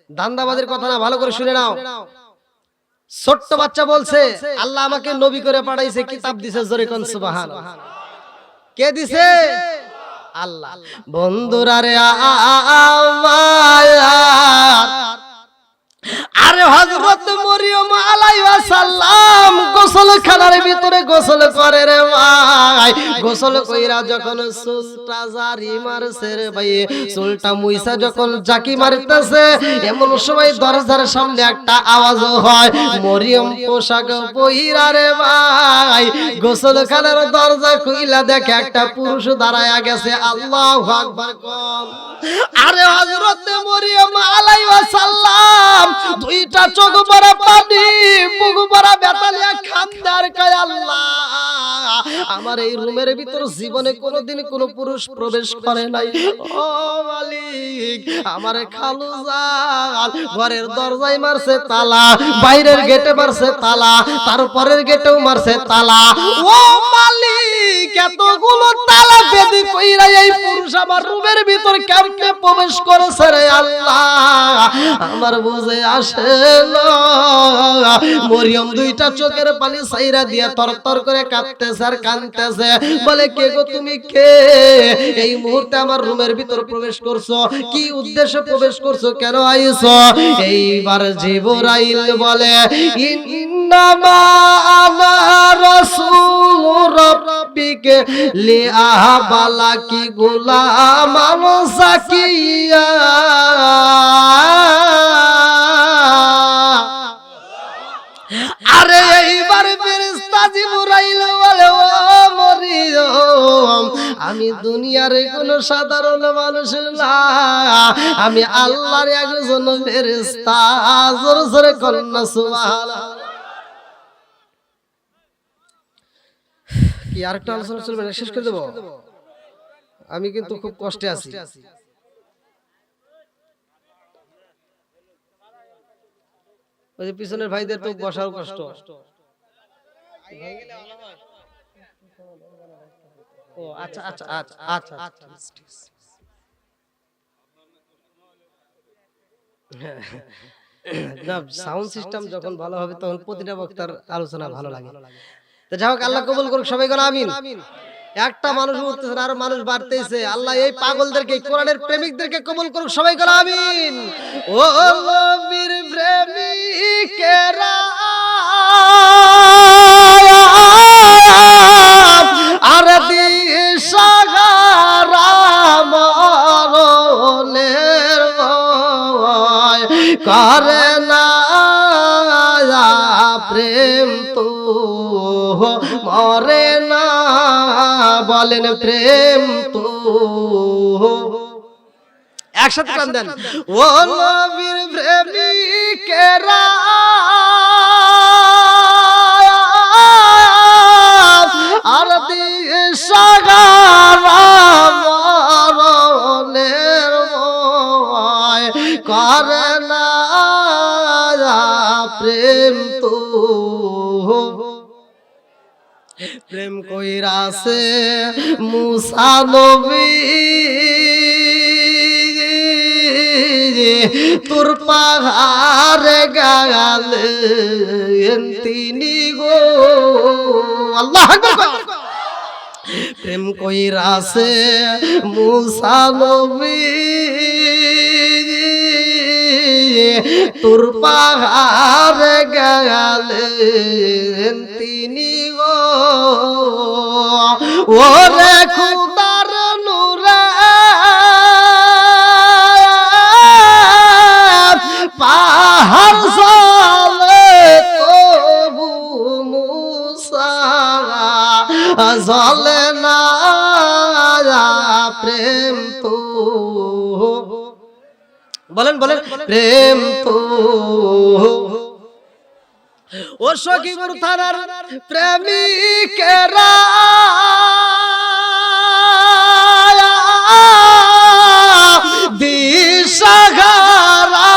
ধান্দাবাজের কথা না, ভালো করে শুনে নাও। ছোট্ট বাচ্চা বলছে, আল্লাহ আমাকে নবী করে পাঠাইছে, কিতাব দিছে। জোরে কোন সুবহানাল্লাহ। কে দিছে? আল্লাহ। বন্ধুরা রে আরে হযরত মরিয়ম আলাইহিস সালাম গোসলখানার ভিতরে গোসল করে রে ভাই। গোসল কইরা যখন চুলটা জারি মারছে রে ভাই, চুলটা মুইসা যখন জাকি মারতেছে, এমন সময় দরজার সামনে একটা আওয়াজ হয়। মরিয়ম পোশাক পইরা রে ভাই গোসলখানার দরজা খুইলা দেখে একটা পুরুষ দাঁড়ায়া গেছে। আল্লাহু আকবার কোন। আরে হযরত মরিয়ম আলাইহিস সালাম দুইটা চোখ ভরা পানি আমার এই রুমের ভিতর জীবনে কোনোদিন কোনো পুরুষ প্রবেশ করে নাই। ও মালিক, আমার খালু জান ঘরের দরজায় মারছে তালা, বাইরের গেটে মারছে তালা, তারপরের গেটেও মারছে তালা। ও মালিক, এতগুলো তালা বেঁধে কইরা এই পুরুষ আমার রুমের ভিতর কেমনে প্রবেশ করেছে রে আল্লাহ, আমার বুঝে আসে না। মরিয়ম দুইটা চোখের পানি সাইরা দিয়া তরতর করে কাঁদতেছে আর কাঁদতেছে, বলে কে গো তুমি কে? এই মুহূর্তে আমার রুমের ভিতর প্রবেশ করছো, কি উদ্দেশ্যে প্রবেশ করছো, কেন আইছো? এইবার জিবরাইল বলে ইন্নামা আনা রাসূল রাব্বিকে লিআহবালাকি গুলামান যাকিয়া। আরে এইবার ফেরেশতা জিবরাইল বলে ও মরিয়ম, আমি দুনিয়ার কোনো সাধারণ মানুষ না, আমি আল্লাহর একজন ফেরেশতা। জোরে জোরে কন্না সুবহানাল্লাহ। কি আরেকটা আলোচনা চলবে না, শেষ করে দেব? আমি কিন্তু খুব কষ্টে আছি। ওই যে পিছনের ভাইদের তো বসার কষ্ট। ও আচ্ছা আচ্ছা আচ্ছা আচ্ছা আচ্ছা, না সাউন্ড সিস্টেম যখন ভালো হবে তখন প্রতিটা বক্তার আলোচনা ভালো লাগে। তো যাই হোক, আল্লাহ কবুল করুক, সবাই বলো আমিন। একটা মানুষ উঠতেছে না, আরো মানুষ বাড়তেছে। আল্লাহ এই পাগলদেরকে, কোরআনের প্রেমিকদেরকে কবুল করুক, সবাই বলো আমিন। ও নবীর প্রেমিকেরা আর দিশাহারা মরণের ভয় করে না প্রেম তো মরে না, বলেন প্রেম তো। একসাথে কান দেন। ও নবীর প্রেমিকেরা আর দিশাহারা মরণের ভয় করে না প্রেম তো। প্রেম কইরাছে মুসা নবী তোর পাহাড়ে গালেন তিনি গো। আল্লাহু আকবার। প্রেম কইরাছে মুসা নবী তোর পাহাড়ে গালেন তিনি গো। ওরে খুদার নূরে পাহাড় জ্বলে তবু মুসা জ্বলে না প্রেম তো। বলেন বলেন প্রেম তো। ও সখীপুর থানার প্রেমিকেরা দিশাহারা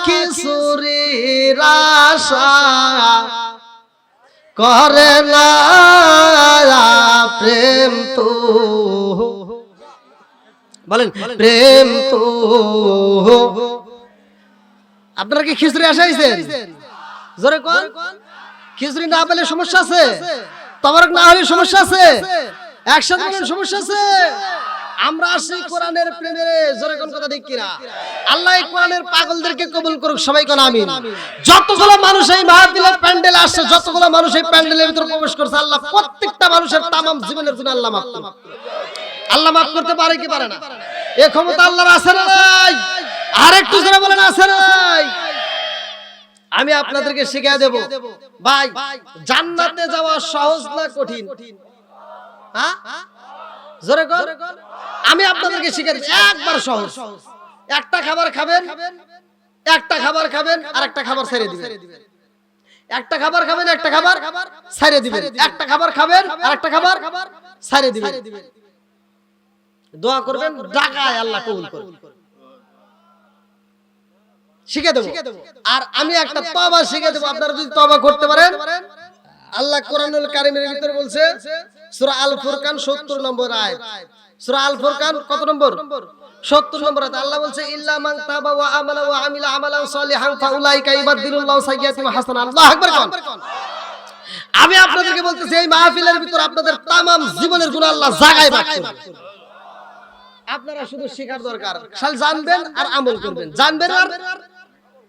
কিশোরীর আশা করে না প্রেম তো। বলেন প্রেম তো। আপনারা কি খিচুড়ি আসাইছেন? জোরে কোন? খিচুড়ি না পেলে সমস্যা আছে, তবরক না হলে সমস্যা আছে, একসাথে বলেন সমস্যা আছে। আমরা আসি কোরআনের প্রেমে, জোরে কোন কথা ঠিক কিনা? আল্লাহ এই কোরআনের পাগলদেরকে কবুল করুক, সবাই কোন আমিন। যতগুলো মানুষ এই মাহফিলের প্যান্ডেলে আসছে, যতগুলো মানুষ এই প্যান্ডেলের ভিতর প্রবেশ করছে, আল্লাহ প্রত্যেকটা মানুষের তামাম জীবনের জন্য আল্লাহ মাফ করুন। আল্লাহ মাফ করতে পারে কি পারে না? এই ক্ষমতা আল্লাহর আছে না নাই? আরেকটু জোরে বলেন আছে না নাই? আমি আপনাদেরকে শিখিয়ে দেব ভাই, জান্নাতে যাওয়া সহজ না কঠিন? হ্যাঁ জোরে কর। আমি আপনাদেরকে শিখিয়ে দেব, একবার সহজ। একটা খাবার খাবেন, একটা খাবার খাবেন, আর একটা খাবার ছেড়ে দিবেন। একটা খাবার খাবেন, একটা খাবার ছাইড়ে দিবেন, একটা খাবার খাবেন আর একটা খাবার ছাইড়ে দিবেন, দোয়া করবেন, ডাকায় আল্লাহ কবুল করবে। শিখে দেব। আর আমি একটা তওবা শিখে দেব, আপনারা যদি তওবা করতে পারেন। আল্লাহ কোরআনুল কারীমের ভিতরে বলছে সূরা আল ফুরকান 70 নম্বর আয়াত, সূরা আল ফুরকান কত নম্বর? 70 নম্বর আয়াত। আল্লাহ বলছে ইল্লা মান তাবা ওয়া আমানা ওয়া আমিলা আমালান সলিহান ফাউলাইকা ইবাদদিলুল্লাহু সাইয়্যাতিহিম হাসানাত। আল্লাহু আকবার কোন। আমি আপনাদেরকে বলতেছি এই মাহফিলের ভিতর আপনাদের तमाम জীবনের গুনাহ আল্লাহ জায়গায় মাফ করবে। আপনারা শুধু শেখার দরকার, খালি জানবেন আর আমল করবেন, জানবেন আর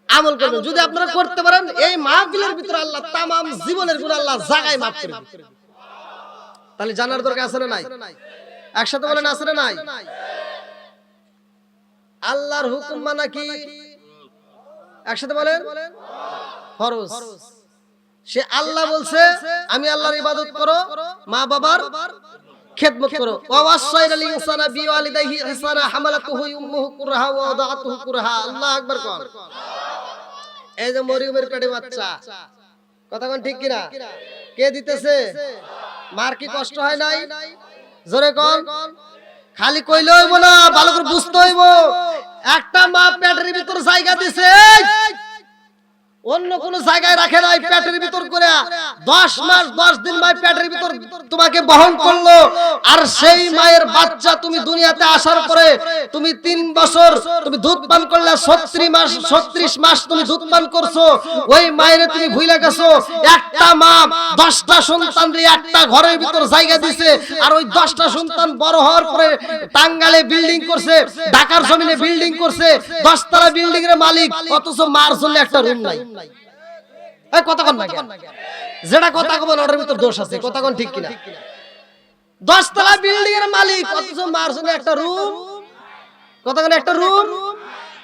আমল করবেন। যদি আপনারা করতে পারেন এই মাহফিলের ভিতর আল্লাহ तमाम জীবনের গুনাহ আল্লাহ জায়গায় মাফ করে দিবে। তাহলে জানার দরকার আছে না নাই? একসাথে বলেন আছে না নাই? আল্লাহর হুকুম মানা কি? একসাথে বলেন ফরজ। সে আল্লাহ বলছে আমি আল্লাহর ইবাদত করো, মা বাবার খেদমত করো। ওয়াসাইনাল ইনসানা বিওয়ালিদাইহি ইহসানা হামালাতুহু উম্মুহু কুরহা ওয়া ওয়াদাতুহু কুরহা। আল্লাহু আকবার কোন। এই যে মরিয়মের পেটে বাচ্চা, কথা কোন ঠিক কিনা? কে দিতেছে? মার কি কষ্ট হয় নাই? জোরে কোন। খালি কইলে হইব না, ভালো করে বুঝতে হইব। একটা মা পেটের ভিতর জায়গা দিছে, অন্য কোন জায়গায় রাখে নাই, পেটের ভিতর করে 10 মাস 10 দিন মায়ের পেটের ভিতর তোমাকে বহন করলো। আর সেই মায়ের বাচ্চা তুমি দুনিয়াতে আসার পরে তুমি 3 বছর তুমি দুধ পান করলে, 36 মাস তুমি দুধ পান করছো। ওই মায়ের তুমি ভুলে গেছো। একটা মা 10টা সন্তান দিয়ে একটা ঘরের ভিতর জায়গা দিছে। আর ওই 10টা সন্তান বড় হওয়ার পরে টাঙ্গালে বিল্ডিং করছে, ঢাকার জমিনে বিল্ডিং করছে, 10 তলা বিল্ডিং এর মালিক, অথচ মার জন্য একটা রুম নাই। এই কথা কোন না, যেটা কথা কবেন ওটার ভিতর দোষ আছে, কথা কোন ঠিক কিনা? 10 তলা বিল্ডিং এর মালিক, অথচ মার জন্য একটা রুম, কথা কোন একটা রুম।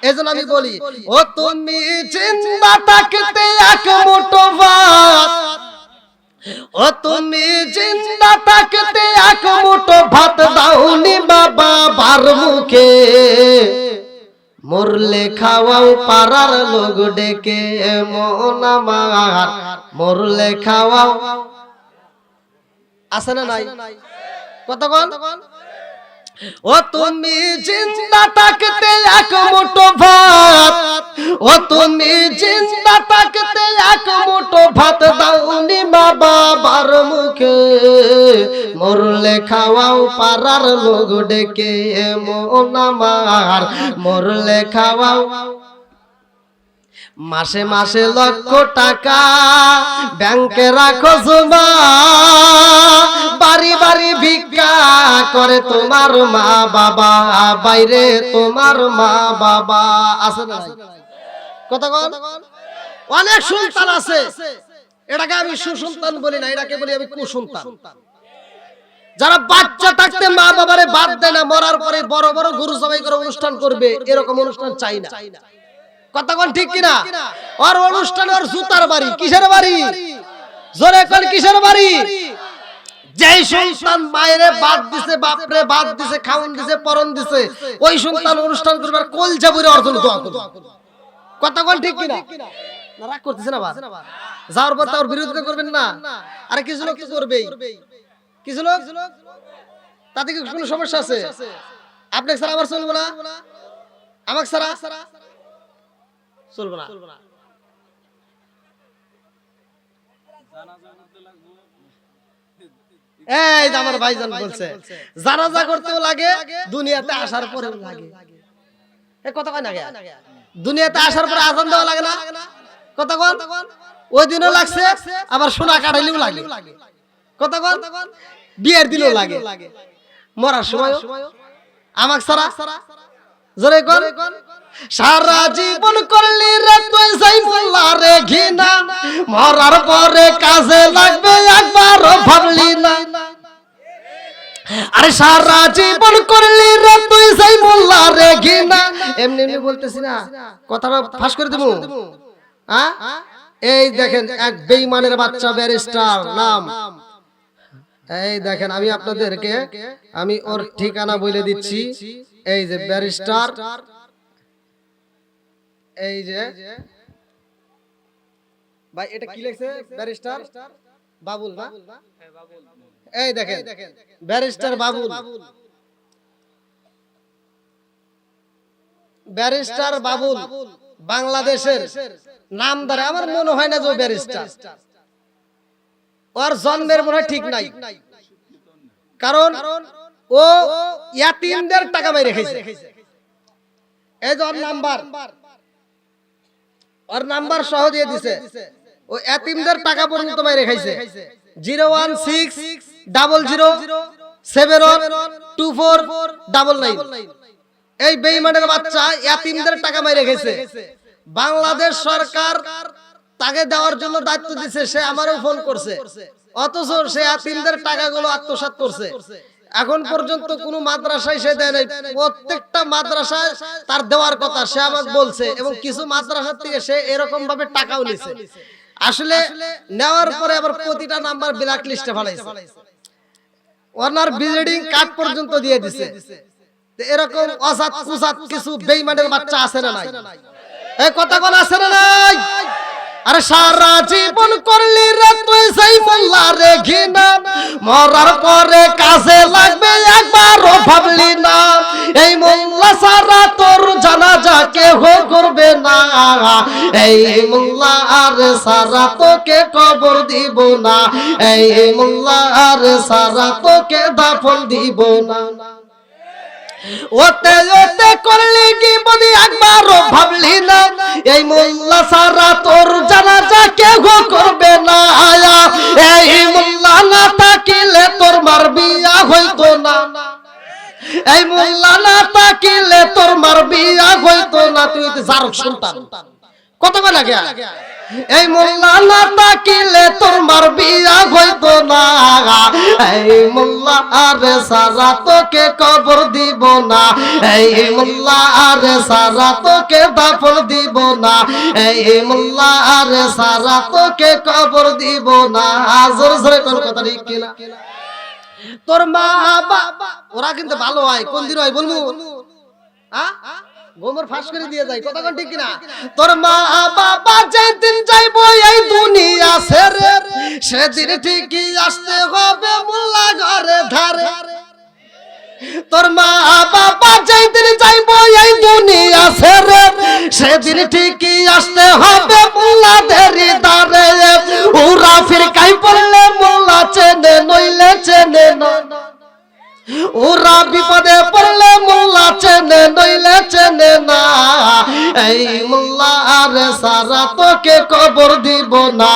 এজন্য আমি বলি, ও তুমি জিন্দা থাকতে এক মুঠো ভাত, ও তুমি জিন্দা থাকতে এক মুঠো ভাত দাওনি বাবা বার মুখে, মরলে খাওয়াও পাড়ার লোক ডেকে মন আমার, মরলে খাওয়াও। আছে না নাই? কথা কোন। ও তুমি জিন্দা থাকতে এক মুঠো ভাত, ও তুমি জিন্দা থাকতে এক মুঠো ভাত দাওনি বাবা বার মুখে, মরলে খাওয়াও পাড়ার লোক ডেকে মন আমার, মরলে খাওয়াও। মাসে মাসে লক্ষ টাকা ব্যাংকে রাখো জমা, বাড়ি বাড়ি ভিক্ষা করে তোমার মা বাবা, বাইরে তোমার মা বাবা। আছে না? কথা কোন। অনেক সন্তান আছে, এটাকে আমি সুসন্তান বলি না, এটাকে বলি আমি কুসন্তান। যারা বাচ্চা থাকতে মা বাবারে বাদ দেয় না, মরার পরে বড় বড় গরু জবাই করে অনুষ্ঠান করবে, এরকম অনুষ্ঠান চাই না। কথা কোন ঠিক কিনা? আর অনুষ্ঠান আর জুতার বাড়ি, কিসের বাড়ি? জোরে কোন কিসের বাড়ি? যেই সন্তান মায়েরে বাদ দিছে, বাপরে বাদ দিছে, খাওন দিছে, পরন দিছে, ওই সন্তান অনুষ্ঠান করবার কলজা বুড়ে অর্জন দোয়া করবে। কথা কোন ঠিক কিনা? না রাগ করতেছে না বাবা? যাওয়ার পর তার বিরোধিতা করবেন না? আরে কিছু লোক তো করবেই, কিছু লোক, তাতে কি কোনো সমস্যা আছে? আপনাকে ছাড়া আমার চলবো না, আমাকে ছাড়া চলবো না। এই যে আমার ভাইজান বলছে জানাজা করতেও লাগে, দুনিয়াতে আসার পরেও লাগে। এই কথা কয় না, দুনিয়াতে আসার পরে আজান দেওয়া লাগে না? কথা কোন। ওই দিনও লাগছে, আবার সোনা কাটাইলেও লাগে। কথা কোন। বিয়ের দিনও লাগে, মরার সময় আমাকে ছাড়া। জোরে কোন। সারা জীবন করলি রে তুই সাইফুল্লাহ রে ঘৃণা, মরার পরে কাজে লাগবে একবার ভাবলি না। আরে সারা জীবন করলি রে তুই সাইফুল্লাহ রে ঘৃণা। এমনি এমনি বলতেছি না, কথাটা ফাঁস করে দেবো। হ্যাঁ, এই দেখেন এক বেঈমানের বাচ্চা ব্যারিস্টার নাম। এই দেখেন আমি আপনাদেরকে আমি ওর ঠিকানা বলে দিচ্ছি। এই যে ব্যারিস্টার, এই যে ভাই এটা কি লিখছে ব্যারিস্টার বাবুল না এই দেখেন ব্যারিস্টার বাবুল ব্যারিস্টার বাবুল বাংলাদেশের নামদার আমার মনে হয় না যে ব্যারিস্টার ওর জন্মের মনে হয় ঠিক নাই কারণ ও ইয়াতিমদের টাকা মেরে রেখেছে এই যে ওর নাম্বার সহ দিয়ে দিছে ও ইয়াতিমদের টাকা পর্যন্ত মেরে রেখেছে 01600712499 এই বেঈমানের বাচ্চা ইয়াতিমদের টাকা মেরে রেখেছে বাংলাদেশ সরকার তাকে দেওয়ার জন্য দায়িত্ব দিয়েছে সে আমারও ফোন করছে অথচ সে ইয়াতিমদের টাকাগুলো আত্মসাৎ করছে এখন পর্যন্ত কোন মাদ্রাসায় সে দেয় নাই প্রত্যেকটা মাদ্রাসায় তার দেওয়ার কথা সে আমাকে বলছে এবং কিছু মাদ্রাসা থেকে সে এরকম ভাবে টাকাও নিছে আসলে নেওয়ার পরে আবার প্রতিটা নাম্বার ব্ল্যাক লিস্টে ফেলাইছে ওনার ভিজিটিং কার্ড পর্যন্ত দিয়ে দিছে এরকম অজাত কুজাত কিছু বেঈমানের বাচ্চা আছে না নাই এই কথা কোন আছে না নাই আরে সারা জীবন করলি রে তুই সেই মোল্লা রে ঘিনা মরার পরে কাজে লাগবে একবারও ভাবলি না এই মোল্লা সারা তোর জানাজা কেহ করবে না এই মোল্লা আর সারা তোকে কবর দিব না এই মোল্লা আর সারা তোকে দাফন দিব না ওতে ওতে করলি কি বলি একবারও ভাবলি না এই মোল্লা সারা তোর জানাজা কেউ করবে না এই মোল্লা না তাকিলে তোর মার বিয়া হইতো না এই মোল্লা না তাকিলে তোর মার বিয়া হইতো না তুই জারক সন্তান কত করে লাগে এই মোল্লা না তাকিলে তোর মার বিয়া হইতো না এই মোল্লা আরে সারা তোকে কবর দিব না এই মোল্লা আরে সারা তোকে দাফন দিব না এই মোল্লা আরে সারা তোকে কবর দিব না জোরে জোরে কোন কথা ঠিক কিনা তোর মা বাবা ওরা কিন্তু ভালো হয় কোন দিন হয় বলবো হ্যাঁ গোমর ফাঁস করে দিয়ে যায় কথা কোন ঠিক কিনা তোর মা বাবা যেদিন যাইবো এই দুনিয়া ছেড়ে সেদিন ঠিকই আসতে হবে মোল্লা ঘরে ধারে তোর মা বাবা যেদিন যাইবো এই দুনিয়া ছেড়ে সেদিন ঠিকই আসতে হবে মোল্লাদের ধারে ওরা ফিরকাই পড়লে মোল্লা চেনে নইলে চেনে না ওরা বিপদে পড়লে মোল্লা চেনে নইলে চেনে না এই মোল্লা আরে সারা তোকে কবর দিব না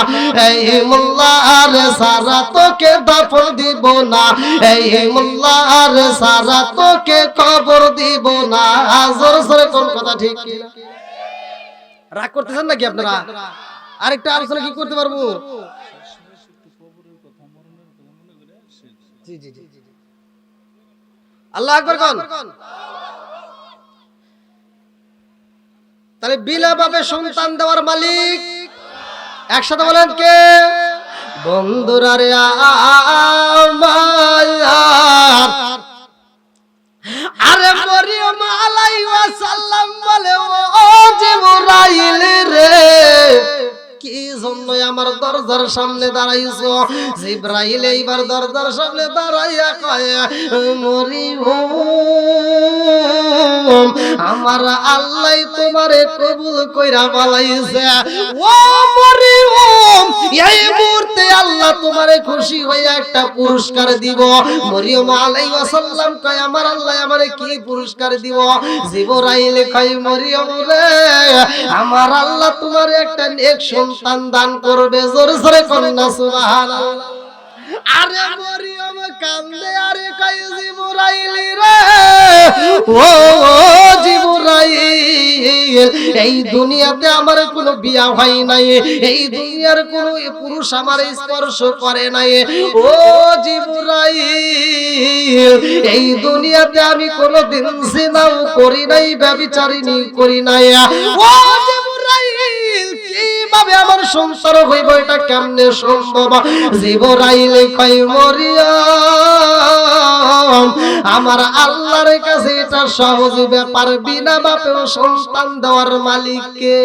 এই মোল্লা আরে সারা তোকে দাফন দিব না এই মোল্লা আরে সারা তোকে কবর দিব না জোরে জোরে কোন কথা ঠিক কিনা রাগ করতেছেন নাকি আপনারা আরেকটা আলোচনা কি করতে পারবো জি জি জি আল্লাহু আকবার কোন তাহলে বিনা ভাবে সন্তান দেওয়ার মালিক একসাথে বলেন কে বন্ধুরা রে আমার আরে মরিয়ম আলাইহিস সালাম বলে ও জিবরাইল রে কি জন্য আমার দরজার সামনে দাঁড়াইছো জিবরাইল এইবার দরজার সামনে দাঁড়াইয়া কয় মরিয়ম আমার আল্লাহ তোমারে কবুল কইরা বলাইছে ও মরিয়ম এই মুহূর্তে আল্লাহ তোমারে খুশি হইয়া একটা পুরস্কার দিব মরিয়ম আলাইহিস সালাম কয় আমার আল্লাহ আমারে কি পুরস্কার দিব জিবরাইল কয় মরিয়ম রে আমার আল্লাহ তোমারে একটা নেক সন্তান দান করবে জোরে জোরে কন্যা সুবহানাল্লাহ আরে মরিয়ম কান্দে আরে কয় জিবরাইল রে ও জিবরাইল এই দুনিয়াতে আমার কোনো বিয়া হয় নাই এই দুনিয়ার কোনো পুরুষ আমার স্পর্শ করে নাই ও জিবরাইল এই দুনিয়াতে আমি কোনোদিন জিনাও করি নাই ব্যভিচারিণী করি নাই ও জিবরাইল কিভাবে আমার সংসার হইব এটা কেমনে সম্ভব জিবরাইল কয় মরিয়ম আমার আল্লাহর কাছে এটা সহজ ব্যাপার বিনা বাপেও সন্তান দেওয়ার মালিক কে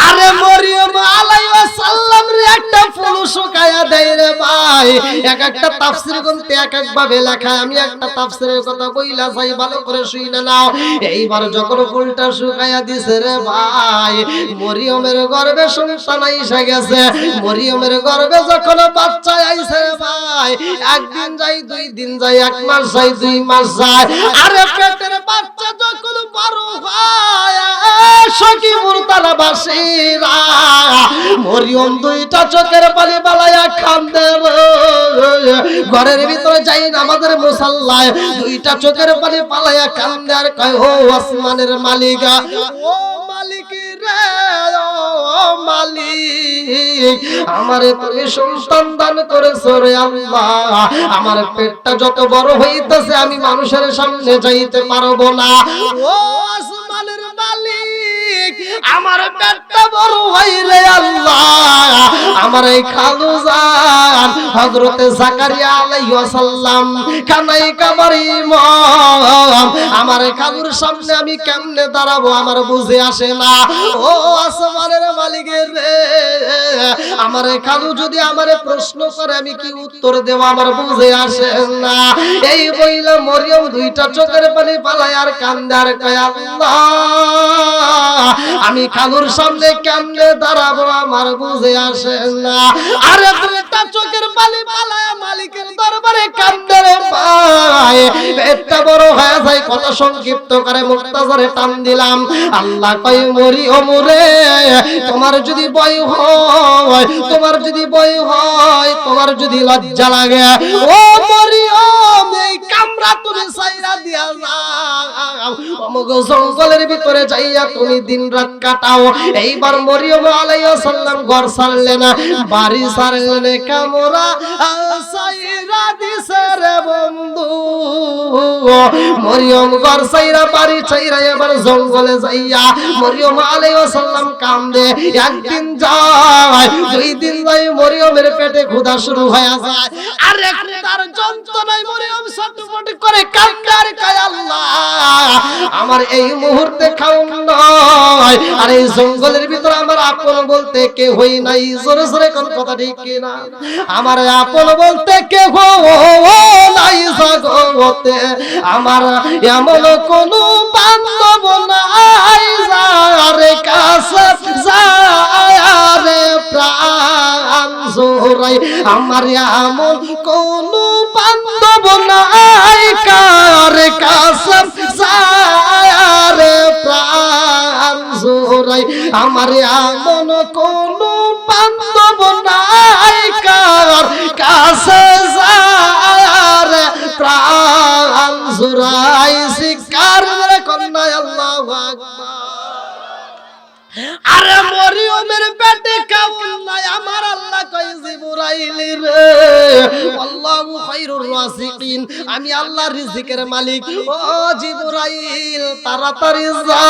আরে মরিয়ম আলাইহিস সালাম রে একটা ফুল শুকায়া দেয় রে ভাই। এক একটা তাফসীর গ্রন্থে এক এক ভাবে লেখা, আমি একটা তাফসীরের কথা কইলা যাই, ভালো করে শুনে নাও। এইবার যখন ফুলটা শুকায়া দিছে রে ভাই, মরিয়মের গর্ভে সন্তান আইসা গেছে। মরিয়মের গর্ভে যখন বাচ্চা আইছে রে ভাই, একদিন যায়, দুই দিন যায়, এক মাস যায়, 2 মাস যায়। আরে পেটের বাচ্চা যখন বড় হয়, সখীপুর তারা বাসীরা মরিয়ম দুইটা চোখের পানি বালায়া কান্দে ঘরের ভিতরে যাই আমাদের মুসাল্লায়, দুইটা চোখের পানি পালায়া কান্দে আর কয়, ও আসমানের মালিক, ও মালিক রে, ও মালিক, আমারে তুমি সন্তান দান করেছো রে আল্লাহ। আমার পেটটা যত বড় হইতেছে আমি মানুষের সামনে যাইতে পারবো না। ও আসমানের মালিক, আমার পেটটা বড় হইলে আল্লাহ আমার এই খালু জান হযরতে জাকারিয়া আলাইহিস সালাম কানাই কাবার ইমাম, আমার খালুর সামনে আমি কেমনে দাঁড়াবো আমার বুঝে আসে না। ও আসমানের মালিক রে, আমার খালু যদি আমারে প্রশ্ন করে আমি কি উত্তর দেব আমার বুঝে আসে না। এই বইলা মরিয়ম দুইটা চোখের পানি পালায় আর কান্দে আর কয়, আল্লাহ আমি খালুর সামনে কেমনে দাঁড়াবো আমার বুঝে আসে না। আরে দুইটা চোখের পানি পালায় মালিকের দরবারে কান্দে রে ভাই, পেটটা বড় হয়ে যায়। কত সংক্ষিপ্ত করে মুক্তাজারে টান দিলাম। আল্লাহ কয়, মরিয়ম রে, তোমার যদি ভয় হয়, তোমার যদি ভয় হয়, তোমার যদি লজ্জা লাগে, ও মরিয়ম এই কামরা তুমি ছাইরা দিয়া যাও, অমুক জঙ্গলের ভিতরে যাইয়া তুমি দিন রাত কাটাও। এইবার মরিয়ম আলাইহিস সালাম ঘর ছাড়লেন, বাড়ি ছাড়লেন, কামরা ছাইরা দিছে রে বন্ধু। মরিয়ম ঘর ছাইরা বাড়ি ছাইরা এবার জঙ্গলে যাইয়া মরিয়ম আলাইহিস সালাম কান্দে। একদিন যায়, 2 দিন যায়, মরিয়মের পেটে ক্ষুধা শুরু হয়ে যায়। আর তার যন্ত্রণায় মরিয়ম ছটফট করে কান্দে আর কয়, আল্লাহ আমার এই মুহূর্তে খাওন নয়, আর এই জঙ্গলের ভিতরে আমার আপন বলতে কেউ হই নাই। জোরে জোরে কোন কথা ঠিক কিনা? আমার আপন বলতে কেউ নাই জগতে, আমার এমন কোন বান্ধব নাই যারে কাছে যায় প্রাণ জোড়াই, আমার এমন কোন বান্ধব নাই কার কাছে যায় প্রাণ জোড়াই, আমার এমন কোন বান্ধব নাই কার কাছে যায় প্রাণ জোড়াই। শিকার কন্যা আল্লাহু আকবার। আরে মরিয়মের পেটে কেমন নাই, আমার আল্লাহ কয়, জিবরাইল রে, আল্লাহু খায়রুর রাযিকিন, আমি আল্লাহ রিজিকের মালিক। ও জিবরাইল তাড়াতাড়ি যা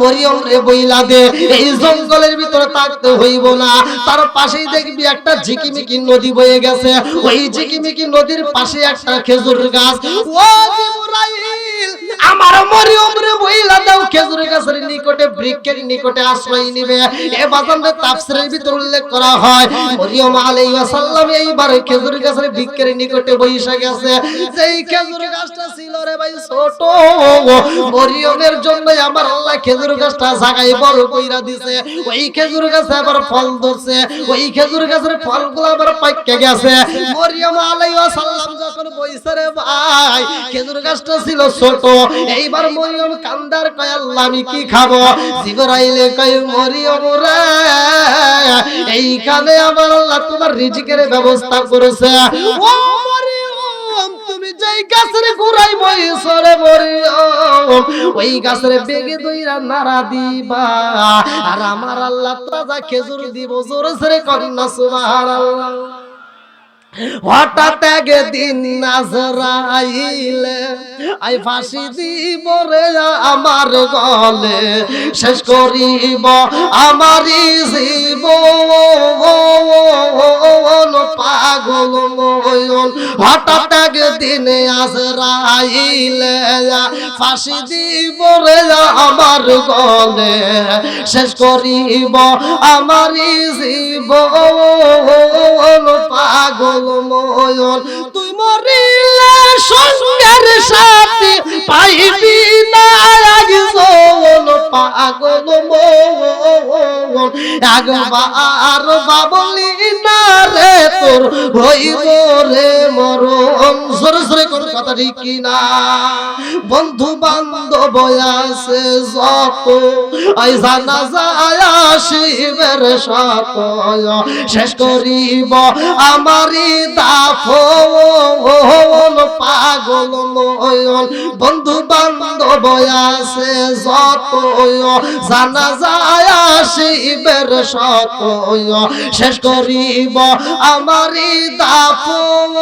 মরিয়ম রে বইলা দে, এই জঙ্গলের ভিতরে থাকতে হইব না। তার পাশেই দেখবি একটা ঝিকিমিকি নদী বয়ে গেছে, ওই ঝিকিমিকি নদীর পাশে একটা খেজুর গাছ। ও জিবরাইল আমার মরিয়ম রে বইলা দাও, খেজুর গাছের নিকটে, বৃক্ষের নিকটে আশ্রয় নিবে। এ বাজারে তাফসীরের ভিতর উল্লেখ করা হয় মরিয়ম আলাইহিস সালাম এইবার খেজুর গাছের বৃক্ষের নিকটে বইসা গেছে। যেই খেজুর গাছটা ছিল রে ভাই ছোট, মরিয়মের জন্য আমার আল্লাহ খেজুর গাছটা জাগায় বড় কইরা দিছে। ওই খেজুর গাছে আবার ফল ধরছে, ওই খেজুর গাছের ফলগুলো আবার পাইকে গেছে। মরিয়ম আলাইহিস সালাম যখন বইছে রে ভাই, খেজুর গাছটা ছিল ছোট। এইবার মরিয়ম কান্দার কয়, আল্লাহ আমি কি খাবো? জিবরাইল কয়, মরিয়ম রে, এইখানে আমার আল্লাহ তোমার রিজিকের ব্যবস্থা করেছে। ও মরিয়ম, তুমি যেই গাছের গোড়ায় বইছো রে মরিয়ম, ওই গাছের বেগে দইরা নাড়া দিবা, আর আমার আল্লাহ তাজা খেজুর দিব। জোরে জোরে কন্যা সুবহানাল্লাহ। হঠাৎ একদিন আজরাইল আই ফাঁসি দিব রে আমার গলে, শেষ করিব আমারই জীবন পাগল ময়ন। হঠাৎ একদিন আজরাইল ফাঁসি দিব রে আমার গলে, শেষ করিব আমারই জীবন পাগল ময়ন। তুই মরিলে সঙ্গের সাথী পাইবি না একজন পাগল ময়ন। একবার বাবলি না রে তোর হইব রে মরণ। জোরে জোরে কোন কথা ঠিক কিনা? বন্ধু বান্ধব আছে যত আই জানা যায় শিবের সাথ, শেষ করিব আমারই দাফন পাগল ময়ন। বন্ধু বান্ধব আছে যত জানা যায় শিবের সাথ, শেষ করিব আমারই দাফন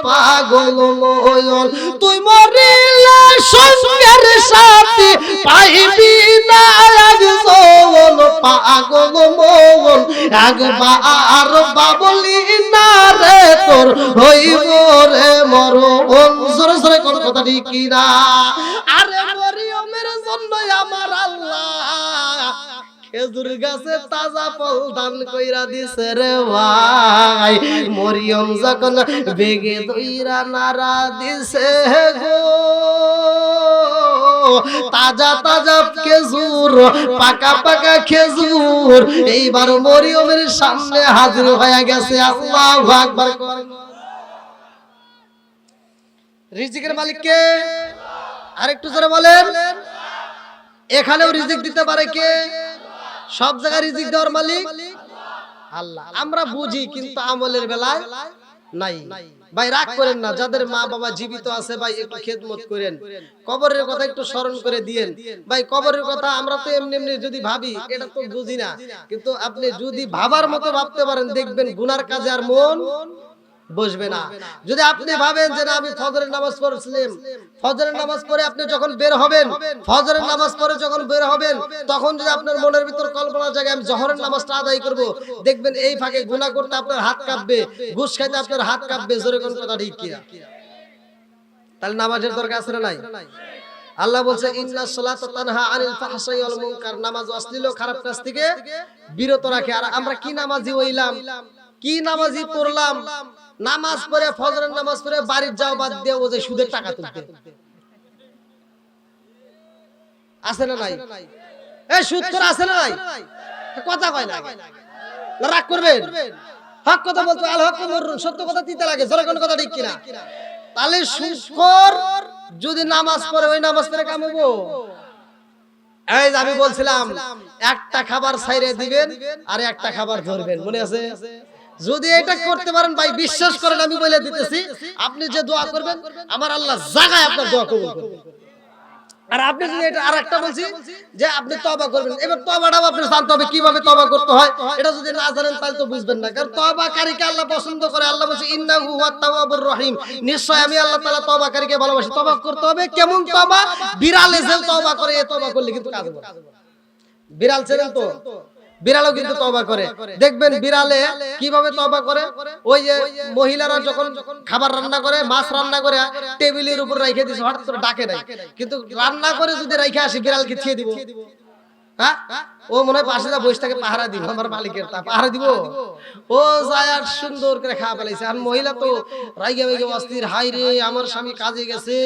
পাগল ময়ন। তুই মরিলে সঙ্গের সাথী পাইবি না একজন পাগল ময়ন। একবার বাবলি না রে তোর হইব রে মরণ। জোরে জোরে কোন কথা ঠিক কিনা? আরে মরিয়মের জন্য আমার আল্লাহ খেজুর গাছে তাজা ফল দান কইরা দিছে রে ভাই। মরিয়ম যখন বেগে দইরা নারা দিছে গো, তাজা তাজা খেজুর, পাকা পাকা খেজুর এইবার মরিয়মের সামনে হাজির হয়ে গেছে। আল্লাহু আকবার। রিজিকের মালিক কে? আরেকটু জোরে বলেন। এখানেও রিজিক দিতে পারে কে? সব জায়গায় রিজিক দেওয়ার মালিক আল্লাহ। আমরা বুঝি কিন্তু আমলের বেলায় নাই। ভাই রাগ করেন না, যাদের মা বাবা জীবিত আছে ভাই একটু খেদমত করেন, কবরের কথা একটু স্মরণ করে দিয়েন। ভাই কবরের কথা আমরা তো এমনি এমনি যদি ভাবি এটা তো বুঝি না, কিন্তু আপনি যদি ভাবার মতো ভাবতে পারেন দেখবেন গুনার কাজে আর মন বসবে না। যদি আপনি ভাবেন যে না আমি ফজরের নামাজ পড়ছিলাম, ফজরের নামাজ পড়ে আপনি যখন বের হবেন, ফজরের নামাজ পড়ে যখন বের হবেন তখন যদি আপনার মনের ভিতর কল্পনা জাগে আমি জোহরের নামাজটা আদায় করব, দেখবেন এই ফাঁকে গুনাহ করতে আপনার হাত কাঁপবে, ঘুষ খাইতে আপনার হাত কাঁপবে। জোরে কোন কথা ঠিক কি না? তাহলে নামাজের দরকার আছে না নাই? আল্লাহ বলছে ইন্নাস সালাতা তানহা আনিল ফাহশাই ওয়াল মুনকার, নামাজ অশ্লীল ও খারাপ কাজ থেকে বিরত রাখে। আর আমরা কি নামাজি হইলাম, কি নামাজি পড়লাম? নামাজ পড়ে ফজরের নামাজ পড়ে বাড়ির যাও বাদ দিয়ে ও যে সুদের টাকা তুলতে আছে না নাই? এই সুদ করে আছে না নাই? কথা কয় না, রাগ করবেন? হক কথা বলতে আল হক মরুন, সত্য কথা তিতা লাগে। জোরে কোন কথা ঠিক কিনা? তাহলে সুদখোর যদি নামাজ পড়ে ওই নামাজ পড়ে কামাবো? এই যে আমি বলছিলাম একটা খাবার ছাইরে দিবেন আর একটা খাবার ধরবেন, মনে আছে? যদি এটা করতে পারেন ভাই বিশ্বাস করেন আমি বলে দিতেছি আপনি যে দোয়া করবেন আমার আল্লাহ জায়গায় আপনার দোয়া কবুল করবে। আর আপনি যদি এটা আরেকটা বলছি যে আপনি তওবা করবেন, এবার তওবাটাও আপনি জানতে হবে কিভাবে তওবা করতে হয়। এটা যদি না জানেন তাহলে তো বুঝবেন না, কারণ তওবাকারীকে আল্লাহ পছন্দ করে। আল্লাহ বলেছে ইন্নাহু হুয়াত তাওয়াবুর রহিম, নিশ্চয় আমি আল্লাহ তাআলা তওবাকারীকে ভালোবাসি। তওবা করতে হবে কেমন তওবা? বিড়ালে যে তওবা করে এই তওবা করলে কিন্তু কাজ হবে। বিড়াল ছিলেন তো, বিড়ালও কিন্তু তওবা করে। দেখবেন বিড়ালে কিভাবে তওবা করে, ওই যে মহিলারা যখন খাবার রান্না করে, মাছ রান্না করে টেবিলের উপর রাইখে দিছে, হঠাৎ করে ডাকে নাই, কিন্তু রান্না করে যদি রাইখে আসি বিড়ালকে ছিয়ে দিব, হ্যাঁ ও মনে হয় পাশে বসে থাকে পাহারা দিব, আমার মালিকের তা পাহারা দিব, ও যায় আর সুন্দর করে খাওয়া ফেলাইছে। আর মহিলা তো রাইগে বেগে অস্থির, হাই রে আমার স্বামী কাজে গেছে,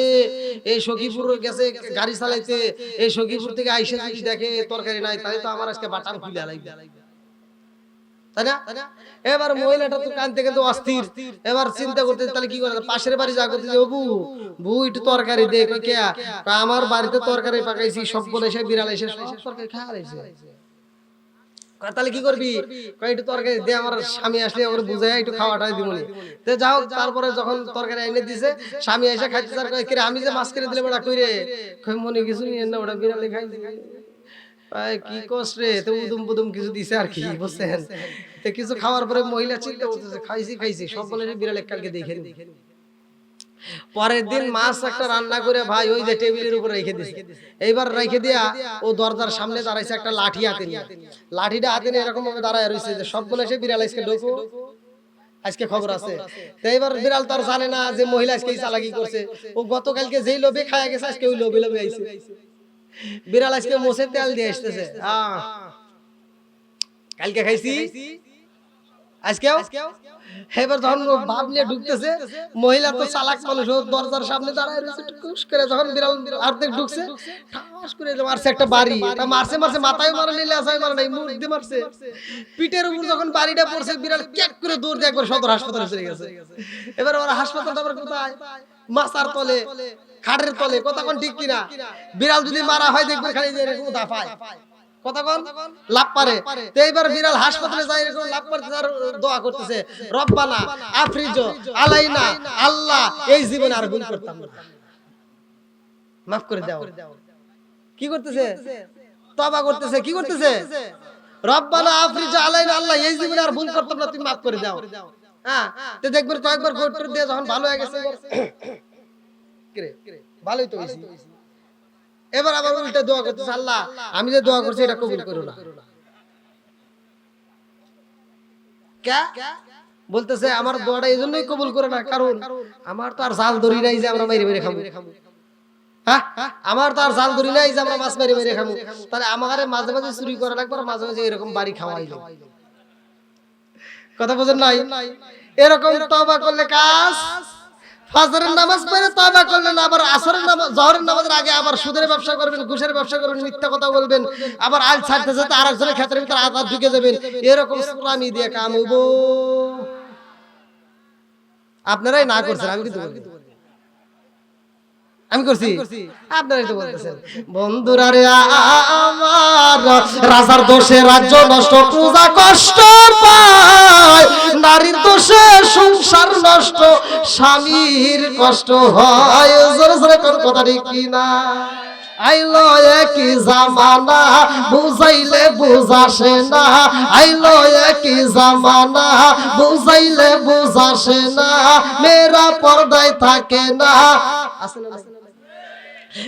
এই সখীপুর গেছে গাড়ি চালাইতে, এই সখীপুর থেকে আইসে যদি দেখে তরকারি নাই তাহলে তো আমার আজকে বাটাম খুলে লাগবে, তাই না? এবার মহিলাটা তো কানতে কানতে অস্থির, এবার চিন্তা করতে তাহলে কি করে, পাশের বাড়ি যা করতে বু বু একটু তরকারি দে, কে আমার বাড়িতে তরকারি পাকাইছি, সব বলে এসে বিড়াল এসে সব তরকারি খাওয়া লাইছে। তাহলে কি করবি, একটু তরকারি দে, আমার স্বামী আসলে ওর বুঝাই একটু খাওয়াটাই দিবনি। তো যাও, তারপরে যখন তরকারি এনে দিছে স্বামী এসে খাইতে, তার আমি যে মাছ কিনে দিলে ওটা কই রে, মনে কিছু নিয়ে না, ওটা বিড়ালে খাই ভাই কি কষ্ট রে, তো উদুম পুদুম কিছু দিছে আর কি বুঝছেন। তো কিছু খাওয়ার পরে মহিলা চিন্তা করতেছে খাইছি সব বলে বিড়াল কালকে দেখে নি। পরের দিন মাছ একটা রান্না করে ভাই ওই যে টেবিলের উপর রেখে দিছে। এইবার রেখে দিয়া ও দরজার সামনে দাঁড়াইছে একটা লাঠি হাতে নিয়ে। লাঠিটা হাতে নিয়ে এরকম ভাবে দাঁড়ায় রইছে যে সব বলে সে বিড়াল আজকে ঢোকো, আজকে খবর আছে। তো এবার বিড়াল তো আর জানে না যে মহিলা আজকে চালাকি করছে। ও গতকালকে যেই লোভে খায়া গেছে আজকে ওই লোভে লোভে আইছে। বিড়াল আজকে মোষের তেল দিয়ে আসতেছে, কালকে খাইছি আজকেও। এবার যখন ভাব নিয়ে ঢুকতেছে, মহিলা তো চালাক মানুষ, দরজার সামনে দাঁড়ায় রয়েছে, টুকুস করে যখন বিড়াল অর্ধেক ঢুকছে ঠাস করে মারছে একটা বাড়ি। মারছে মাথায় মারা নিলে আসায় মারা নাই, মুখ দিয়ে মারছে। পিঠের উপর যখন বাড়িটা পড়ছে বিড়াল ক্যাক করে দৌড় দিয়ে একবার সদর হাসপাতালে চলে গেছে। এবার ওরা হাসপাতালটা আবার কোথায়? মাথার তলে, খাটের তলে। কথা কোন ঠিক কিনা? বিড়াল যদি মারা হয় দেখবে খালি যে এরকম দাফায়, কতক্ষণ লাভ পারে। তো এইবার বিড়াল হাসপাতালে যায় এরকম লাভ করতে আর দোয়া করতেছে, রব্বানা আফরিজো আলাইনা, আল্লাহ এই জীবনে আর ভুল করতাম না, মাফ করে দাও। কি করতেছে? তওবা করতেছে। কি করতেছে? রব্বানা আফরিজো আলাইনা, আল্লাহ এই জীবনে আর ভুল করতাম না, তুমি মাফ করে দাও। হ্যাঁ, তো দেখবেন কয়েকবার গোটর দিয়ে যখন ভালো হয়ে গেছে, ভালোই তো হইছে। এবার আবার উল্টা দোয়া করতেছে, আল্লাহ আমি যে দোয়া করছি এটা কবুল করো না। কে বলতেছে আমার দোয়াটা এই জন্যই কবুল করে না, কারণ আমার তো আর জাল ধরি নাই যে আমরা মেরে মেরে খাবো। হ্যাঁ, আমার তো আর জাল ধরি নাই যে আমরা মাছ মেরে মেরে খাবো। তাহলে আমারে মাঝে মাঝে চুরি করা লাগবে, মাঝে মাঝে এরকম বাড়ি খাওয়াইলো। কথা বোঝেন নাই? এরকম তওবা করলে কাজ, ফজরের নামাজ পড়ে তওবা করলেন, আবার আসরের নামাজ জোহরের নামাজের আগে আবার সুদের ব্যবসা করবেন, ঘুষের ব্যবসা করবেন, মিথ্যা কথা বলবেন, আবার আল ছাড়তে ছাড়তে আরেকজনের ক্ষেত্রের ভিতরে আঘাত ঢুকে যাবেন। এরকম সুরামি দিয়ে কাম হইব। আপনারাই না করছেন, আমি কিন্তু বলি, আমি করছি, আপনারাই তো বলতেছেন। বন্ধুরা রে আমার, রাজার দোষে রাজ্য নষ্ট, প্রজা কষ্ট পায়, নারীর দোষে সংসার নষ্ট, স্বামীর কষ্ট হয়। জোরে জোরে কোন কথা ঠিক কিনা? আইলো একই জামানা, বুঝাইলে বুঝাসে না। আইলো একই জামানা, বুঝাইলে বুঝাসে না। মেয়েরা পর্দায় থাকে না।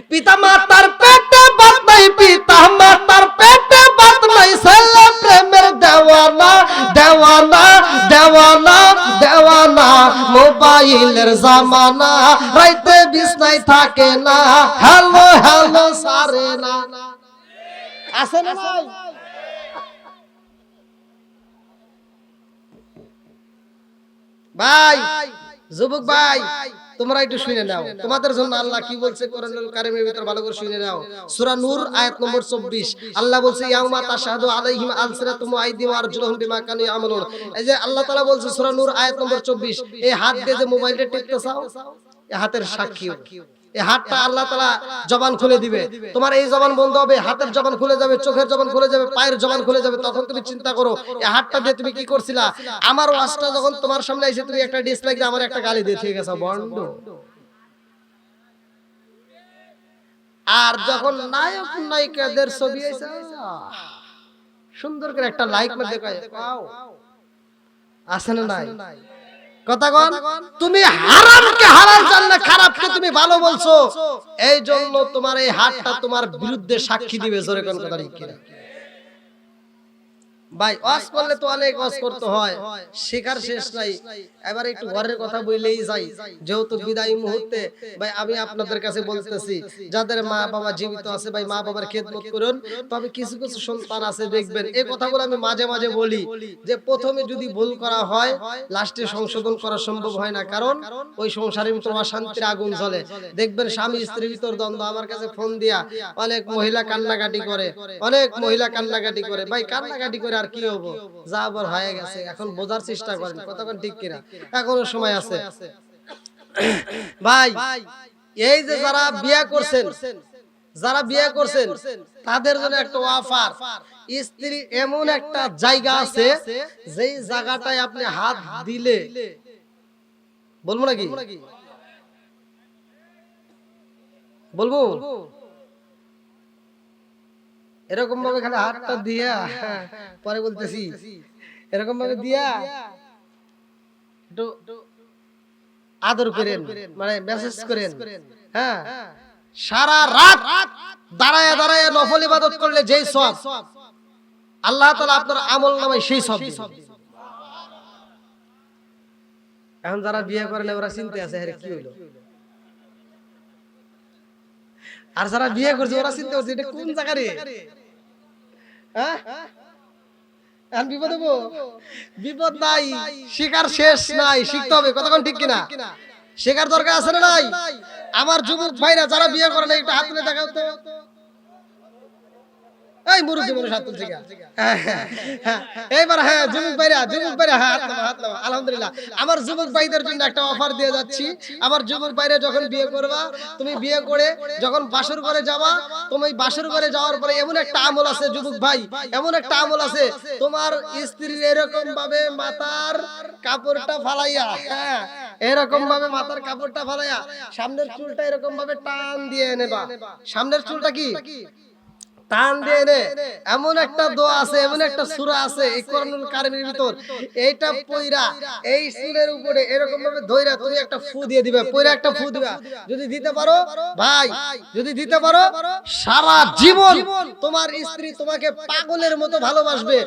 পিতা মাতার পেটে বাত নাই, পিতা মাতার পেটে বাত নাই, ছেলে প্রেমের দেওয়ানা, দেওয়ানা, দেওয়ানা, দেওয়ানা। মোবাইলের জামানা, রাইতে বিছনায় থাকে না, হ্যালো হ্যালো সারে না। আছে না নাই? ভাই, যুবক ভাই, তোমরা একটু শুনে নাও, তোমাদের জন্য আল্লাহ কি বলছে কোরআনুল কারীমের ভিতর ভালো করে শুনে নাও। সূরা নূর আয়াত নম্বর 24 আল্লাহ বলছে ইয়াউমা তাশহাদু আলাইহিম আলসিনাতুহুম ওয়া আইদিহুম ওয়া আরজুলুহুম বিমা কানু ইয়ামালুন। এই যে আল্লাহ তাআলা বলছে সূরা নূর আয়াত নম্বর 24, এই হাত দিয়ে যে মোবাইলটা টিপতে চাও, এই হাতের সাক্ষী, এই হাতটা আল্লাহ তাআলা জবান খুলে দিবে। তোমার এই জবান বন্ধ হবে, হাতের জবান খুলে যাবে, চোখের জবান খুলে যাবে, পায়ের জবান খুলে যাবে। তখন তুমি চিন্তা করো এই হাতটা দিয়ে তুমি কি করছিলা। আমার ওয়াজটা যখন তোমার সামনে এসে তুমি একটা ডিসলাইক দিয়ে আমার একটা গালি দিয়ে ঠিক আছে বন্ড। আর যখন নায়ক নায়িকাদের ছবি আইছে, সুন্দর করে একটা লাইক মে দেখায়, পাও আছে না নাই? কথা কোন? তুমি হারামকে হালাল জানলে, খারাপকে তুমি ভালো বলছো, এই জন্য তোমার এই হাতটা তোমার বিরুদ্ধে সাক্ষী দিবে। জোরে কোন কথা ঠিক কিনা? ভাই ওয়াজ করলে তো অনেক ওয়াজ করতে হয়, শেখার শেষ নাই। এবার একটু ঘরের কথা বললেই যাই, যেহেতু বিদায় মুহূর্তে ভাই আমি আপনাদের কাছে বলতেছি, যাদের মা বাবা জীবিত আছে ভাই মা বাবার খেদমত করুন। তবে কিছু কিছু সন্তান আছে দেখবেন, এই কথাগুলো আমি মাঝে মাঝে বলি, যে প্রথমে যদি ভুল করা হয় লাস্টে সংশোধন করা সম্ভব হয় না, কারণ ওই সংসারের ভিতর অশান্তির আগুন জ্বলে। দেখবেন স্বামী স্ত্রীর ভিতর দ্বন্দ্ব, আমার কাছে ফোন দিয়া অনেক মহিলা কান্নাকাটি করে, অনেক মহিলা কান্নাকাটি করে। ভাই কান্নাকাটি করে আর কি হবো, যা আবার হয়ে গেছে, এখন বোঝার চেষ্টা করেন। কতক্ষণ ঠিক কিনা? এখনো সময় আছে ভাই। এই যে যারা বিয়ে করছেন, যারা বিয়ে করছেন তাদের জন্য একটা অফার, স্ত্রী এমন একটা জায়গা আছে যেই জায়গাটায় আপনি হাত দিলে, বলবো নাকি বলবো, এরকম ভাবে খালি হাতটা দিয়া পরে বলতেছি এরকম ভাবে দিয়া একটু আদর করেন, মানে মেসেজ করেন। হ্যাঁ, সারা রাত দাঁড়ায় দাঁড়ায় নফল ইবাদত করলে যেই সওয়াব, আল্লাহ তাআলা আপনার আমল নামায় সেই সওয়াব দিবেন। এখন যারা বিয়ে করেন ওরা চিন্তা আছে আরে কি হলো, আর যারা বিয়ে করছে ওরা চিন্তা করছে এটা কোন জায়গা রে। হ্যাঁ, এখন বিপদ হবো? বিপদ নাই, শিকার শেষ নাই, শিখতে হবে। কতক্ষণ ঠিক কিনা? শেখার দরকার আছে না নাই? আমার যুবক ভাইরা যারা বিয়ে করে না একটু হাত তুলে দেখাও তো। এই মুরুব্বি মানুষ হাত তুলছে গা। এইবার হ্যাঁ যুবক ভাইরা হ্যাঁ হাত নাও। আলহামদুলিল্লাহ, আমার যুবক ভাইদের জন্য একটা অফার দিয়ে যাচ্ছি। আমার যুবক ভাইরা যখন বিয়ে করবা, তুমি বিয়ে করে যখন বাসর ঘরে যাবা, তুমি বাসর ঘরে যাওয়ার পরে এমন একটা আমল আছে যুবক ভাই, এমন একটা আমল আছে, তোমার স্ত্রীর এরকম ভাবে মাথার কাপড়টা ফালাইয়া, হ্যাঁ এরকম ভাবে মাথার কাপড়টা ফালাইয়া সামনের চুলটা এরকম ভাবে টান দিয়ে নেবা। সামনের চুলটা কি টান দিয়ে নে, এমন একটা দোয়া আছে, এমন একটা সূরা আছে এই কোরআনুল কারীমের ভিতর, এইটা পয়রা এই চুলের উপরে এরকম ভাবে ধইরা তুমি একটা ফু দিয়ে দিবে, পয়রা একটা ফু দিবা। যদি দিতে পারো ভাই, যদি দিতে পারো সারা জীবন তোমার স্ত্রী তোমাকে পাগলের মতো ভালোবাসবে।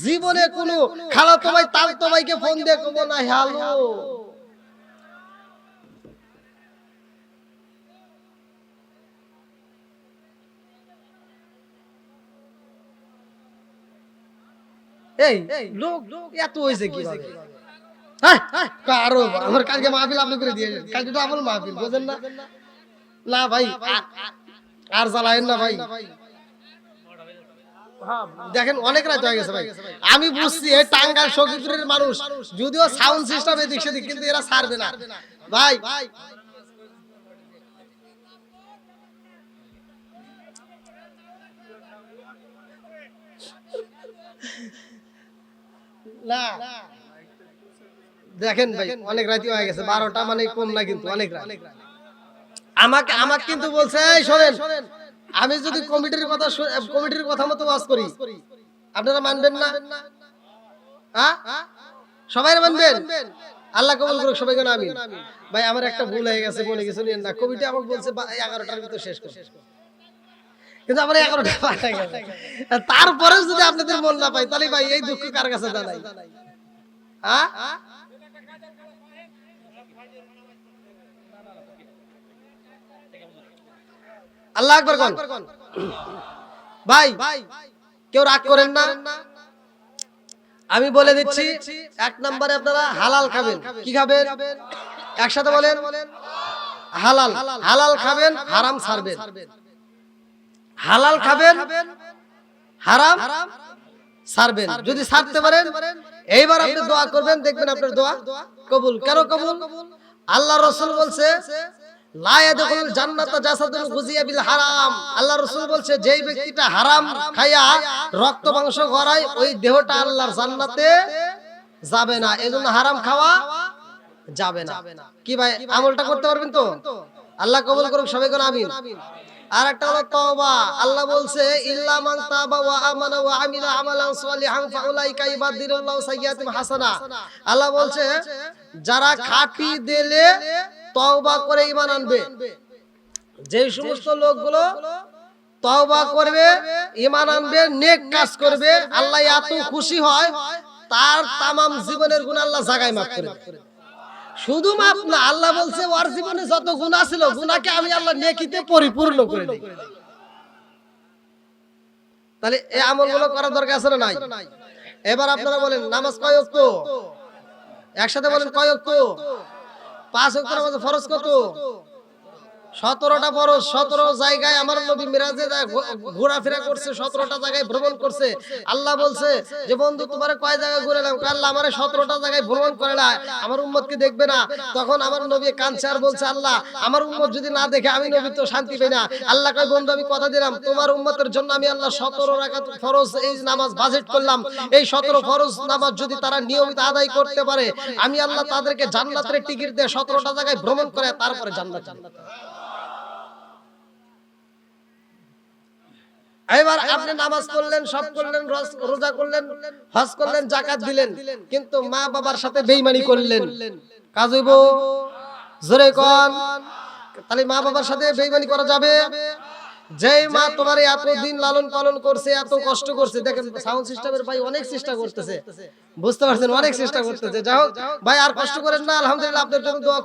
জীবনে কোনো খালাতো ভাই তালতো ভাইকে ফোন দিয়ে কবো না হ্যালো। এই লোক এত হয়েছে কি ভাবে? কারো আমার কালকে মাহফিল আপনি করে দিয়েছেন, কালকে তো আমল মাহফিল, বুঝেন না? না ভাই আর জ্বালায়েন না ভাই। দেখেন অনেক রাত হয়ে গেছে ভাই। আমি বুঝছি এই টাঙ্গাইল সখীপুরের মানুষ, যদিও সাউন্ড সিস্টেম এদিক সেদিক, কিন্তু এরা ছাড়বে না ভাই। না দেখেন ভাই অনেক রাতি হয়ে গেছে, 12টা মানে কম না, কিন্তু অনেক রাত। আমাকে কিন্তু বলছে এই শোনেন, আমি যদি কমিটির কথা মতো ওয়াজ করি আপনারা মানবেন না? হ্যাঁ সবাই মানবেন? আল্লাহ কবুল করুক সবাইকে আমিন। ভাই আমার একটা ভুল হয়ে গেছে, মনে কিছু নিয়েন না। কমিটি আমাকে বলছে 11টার ভিতর শেষ করতে, কিন্তু আমার 11টা পাঠা গেছে। তারপরে যদি আপনাদের মন না পাই তাহলে ভাই এই দুঃখ কার কাছে জানাই? হ্যাঁ আল্লাহ আকবার কোন ভাই, কেউ রাগ করেন না। আমি বলে দিচ্ছি, 1 নম্বরে আপনারা হালাল খাবেন। কি খাবেন? একসাথে বলেন, হালাল। হালাল খাবেন, হারাম ছাড়বেন। হালাল খাবেন, হারাম ছাড়বেন। যদি ছাড়তে পারেন এইবার আপনি দোয়া করবেন, দেখবেন আপনার দোয়া কবুল। কেন কবুল? আল্লাহ রাসূল বলছে লা ইয়াদখুলুল জান্নাতা জাসাদুন গুযিয়া বিল হারাম। আল্লাহ রাসূল বলছে যেই ব্যক্তিটা হারাম খায়া রক্ত মাংস গড়ায় ওই দেহটা আল্লাহর জান্নাতে যাবে না। এজন্য হারাম খাওয়া যাবে না। কি ভাই আমলটা করতে পারবেন তো? আল্লাহ কবুল করুক সবাই কোন আমিন। আর একটা হলো তওবা। আল্লাহ বলছে ইল্লা মান তাবা ওয়া আমানা ওয়া আমিলা আমালান সালিহান ফাউলাইকা ইবাদদিলুল্লাহু সাইয়্যাতিহিম হাসানা। আল্লাহ বলছে যারা খাঁটি দিলে তওবা করে ঈমান আনবে, যে সমস্ত লোকগুলো তওবা করবে, ঈমান আনবে, নেক কাজ করবে, আল্লাহ এত খুশি হয় তার তামাম জীবনের গুনাহ আল্লাহ জায়গায় মাফ করে দেয়। শুধু মাফ না, আল্লাহ বলছে ওর জীবনে যত গুনাহ ছিল গুনাহকে আমি আল্লাহ নেকিতে পরিপূর্ণ করে দেই। তাহলে এই আমলগুলো করার দরকার আছে না নাই? এবার আপনারা বলেন নামাজ কয় ওয়াক্ত? একসাথে বলেন কয় ওয়াক্ত? 5 ওয়াক্ত নামাজ ফরজ কত? 17টা ফরজ। 17 জায়গায় আমার নবী মিরাজে ঘোরাফেরা করছে, 17টা জায়গায় ভ্রমণ করছে। আল্লাহ বলছে যে বন্ধু তোমারে কয় জায়গায় ঘুরালাম? আল্লাহ আমারে 17টা জায়গায় ভ্রমণ করালা, আমার উম্মতকে দেখবে না। তখন আমার নবী কাঁদছে আর বলছে আল্লাহ আমার উম্মত যদি না দেখে আমি নবী তো শান্তি পাই না। আল্লাহ কয় বন্ধু আমি কথা দিলাম তোমার উম্মতের জন্য আমি আল্লাহ 17 রাকাত ফরজ এই নামাজ বাজেট করলাম। এই 17 ফরজ নামাজ যদি তারা নিয়মিত আদায় করতে পারে আমি আল্লাহ তাদেরকে জান্নাতের টিকিট দিয়ে 17টা জায়গায় ভ্রমণ করে তারপরে জান্নাত। এবার আপনি নামাজ পড়লেন, সব করলেন, রোজা করলেন, হজ করলেন, যাকাত দিলেন, কিন্তু মা বাবার সাথে বেঈমানি করলেন, কাজ হইব? জোরে কোন। তাহলে মা বাবার সাথে বেঈমানি করা যাবে? যেই মা তোমার এত দিন লালন পালন করছে, এত কষ্ট করছে, দেখেন সাউন্ড সিস্টেমের ভাই অনেক চেষ্টা করতেছে, বুঝতে পারছেন, অনেক চেষ্টা করতেছে। যাই হোক ভাই, আর কষ্ট করেন না, আলহামদুলিল্লাহ আপনার জন্য দোয়া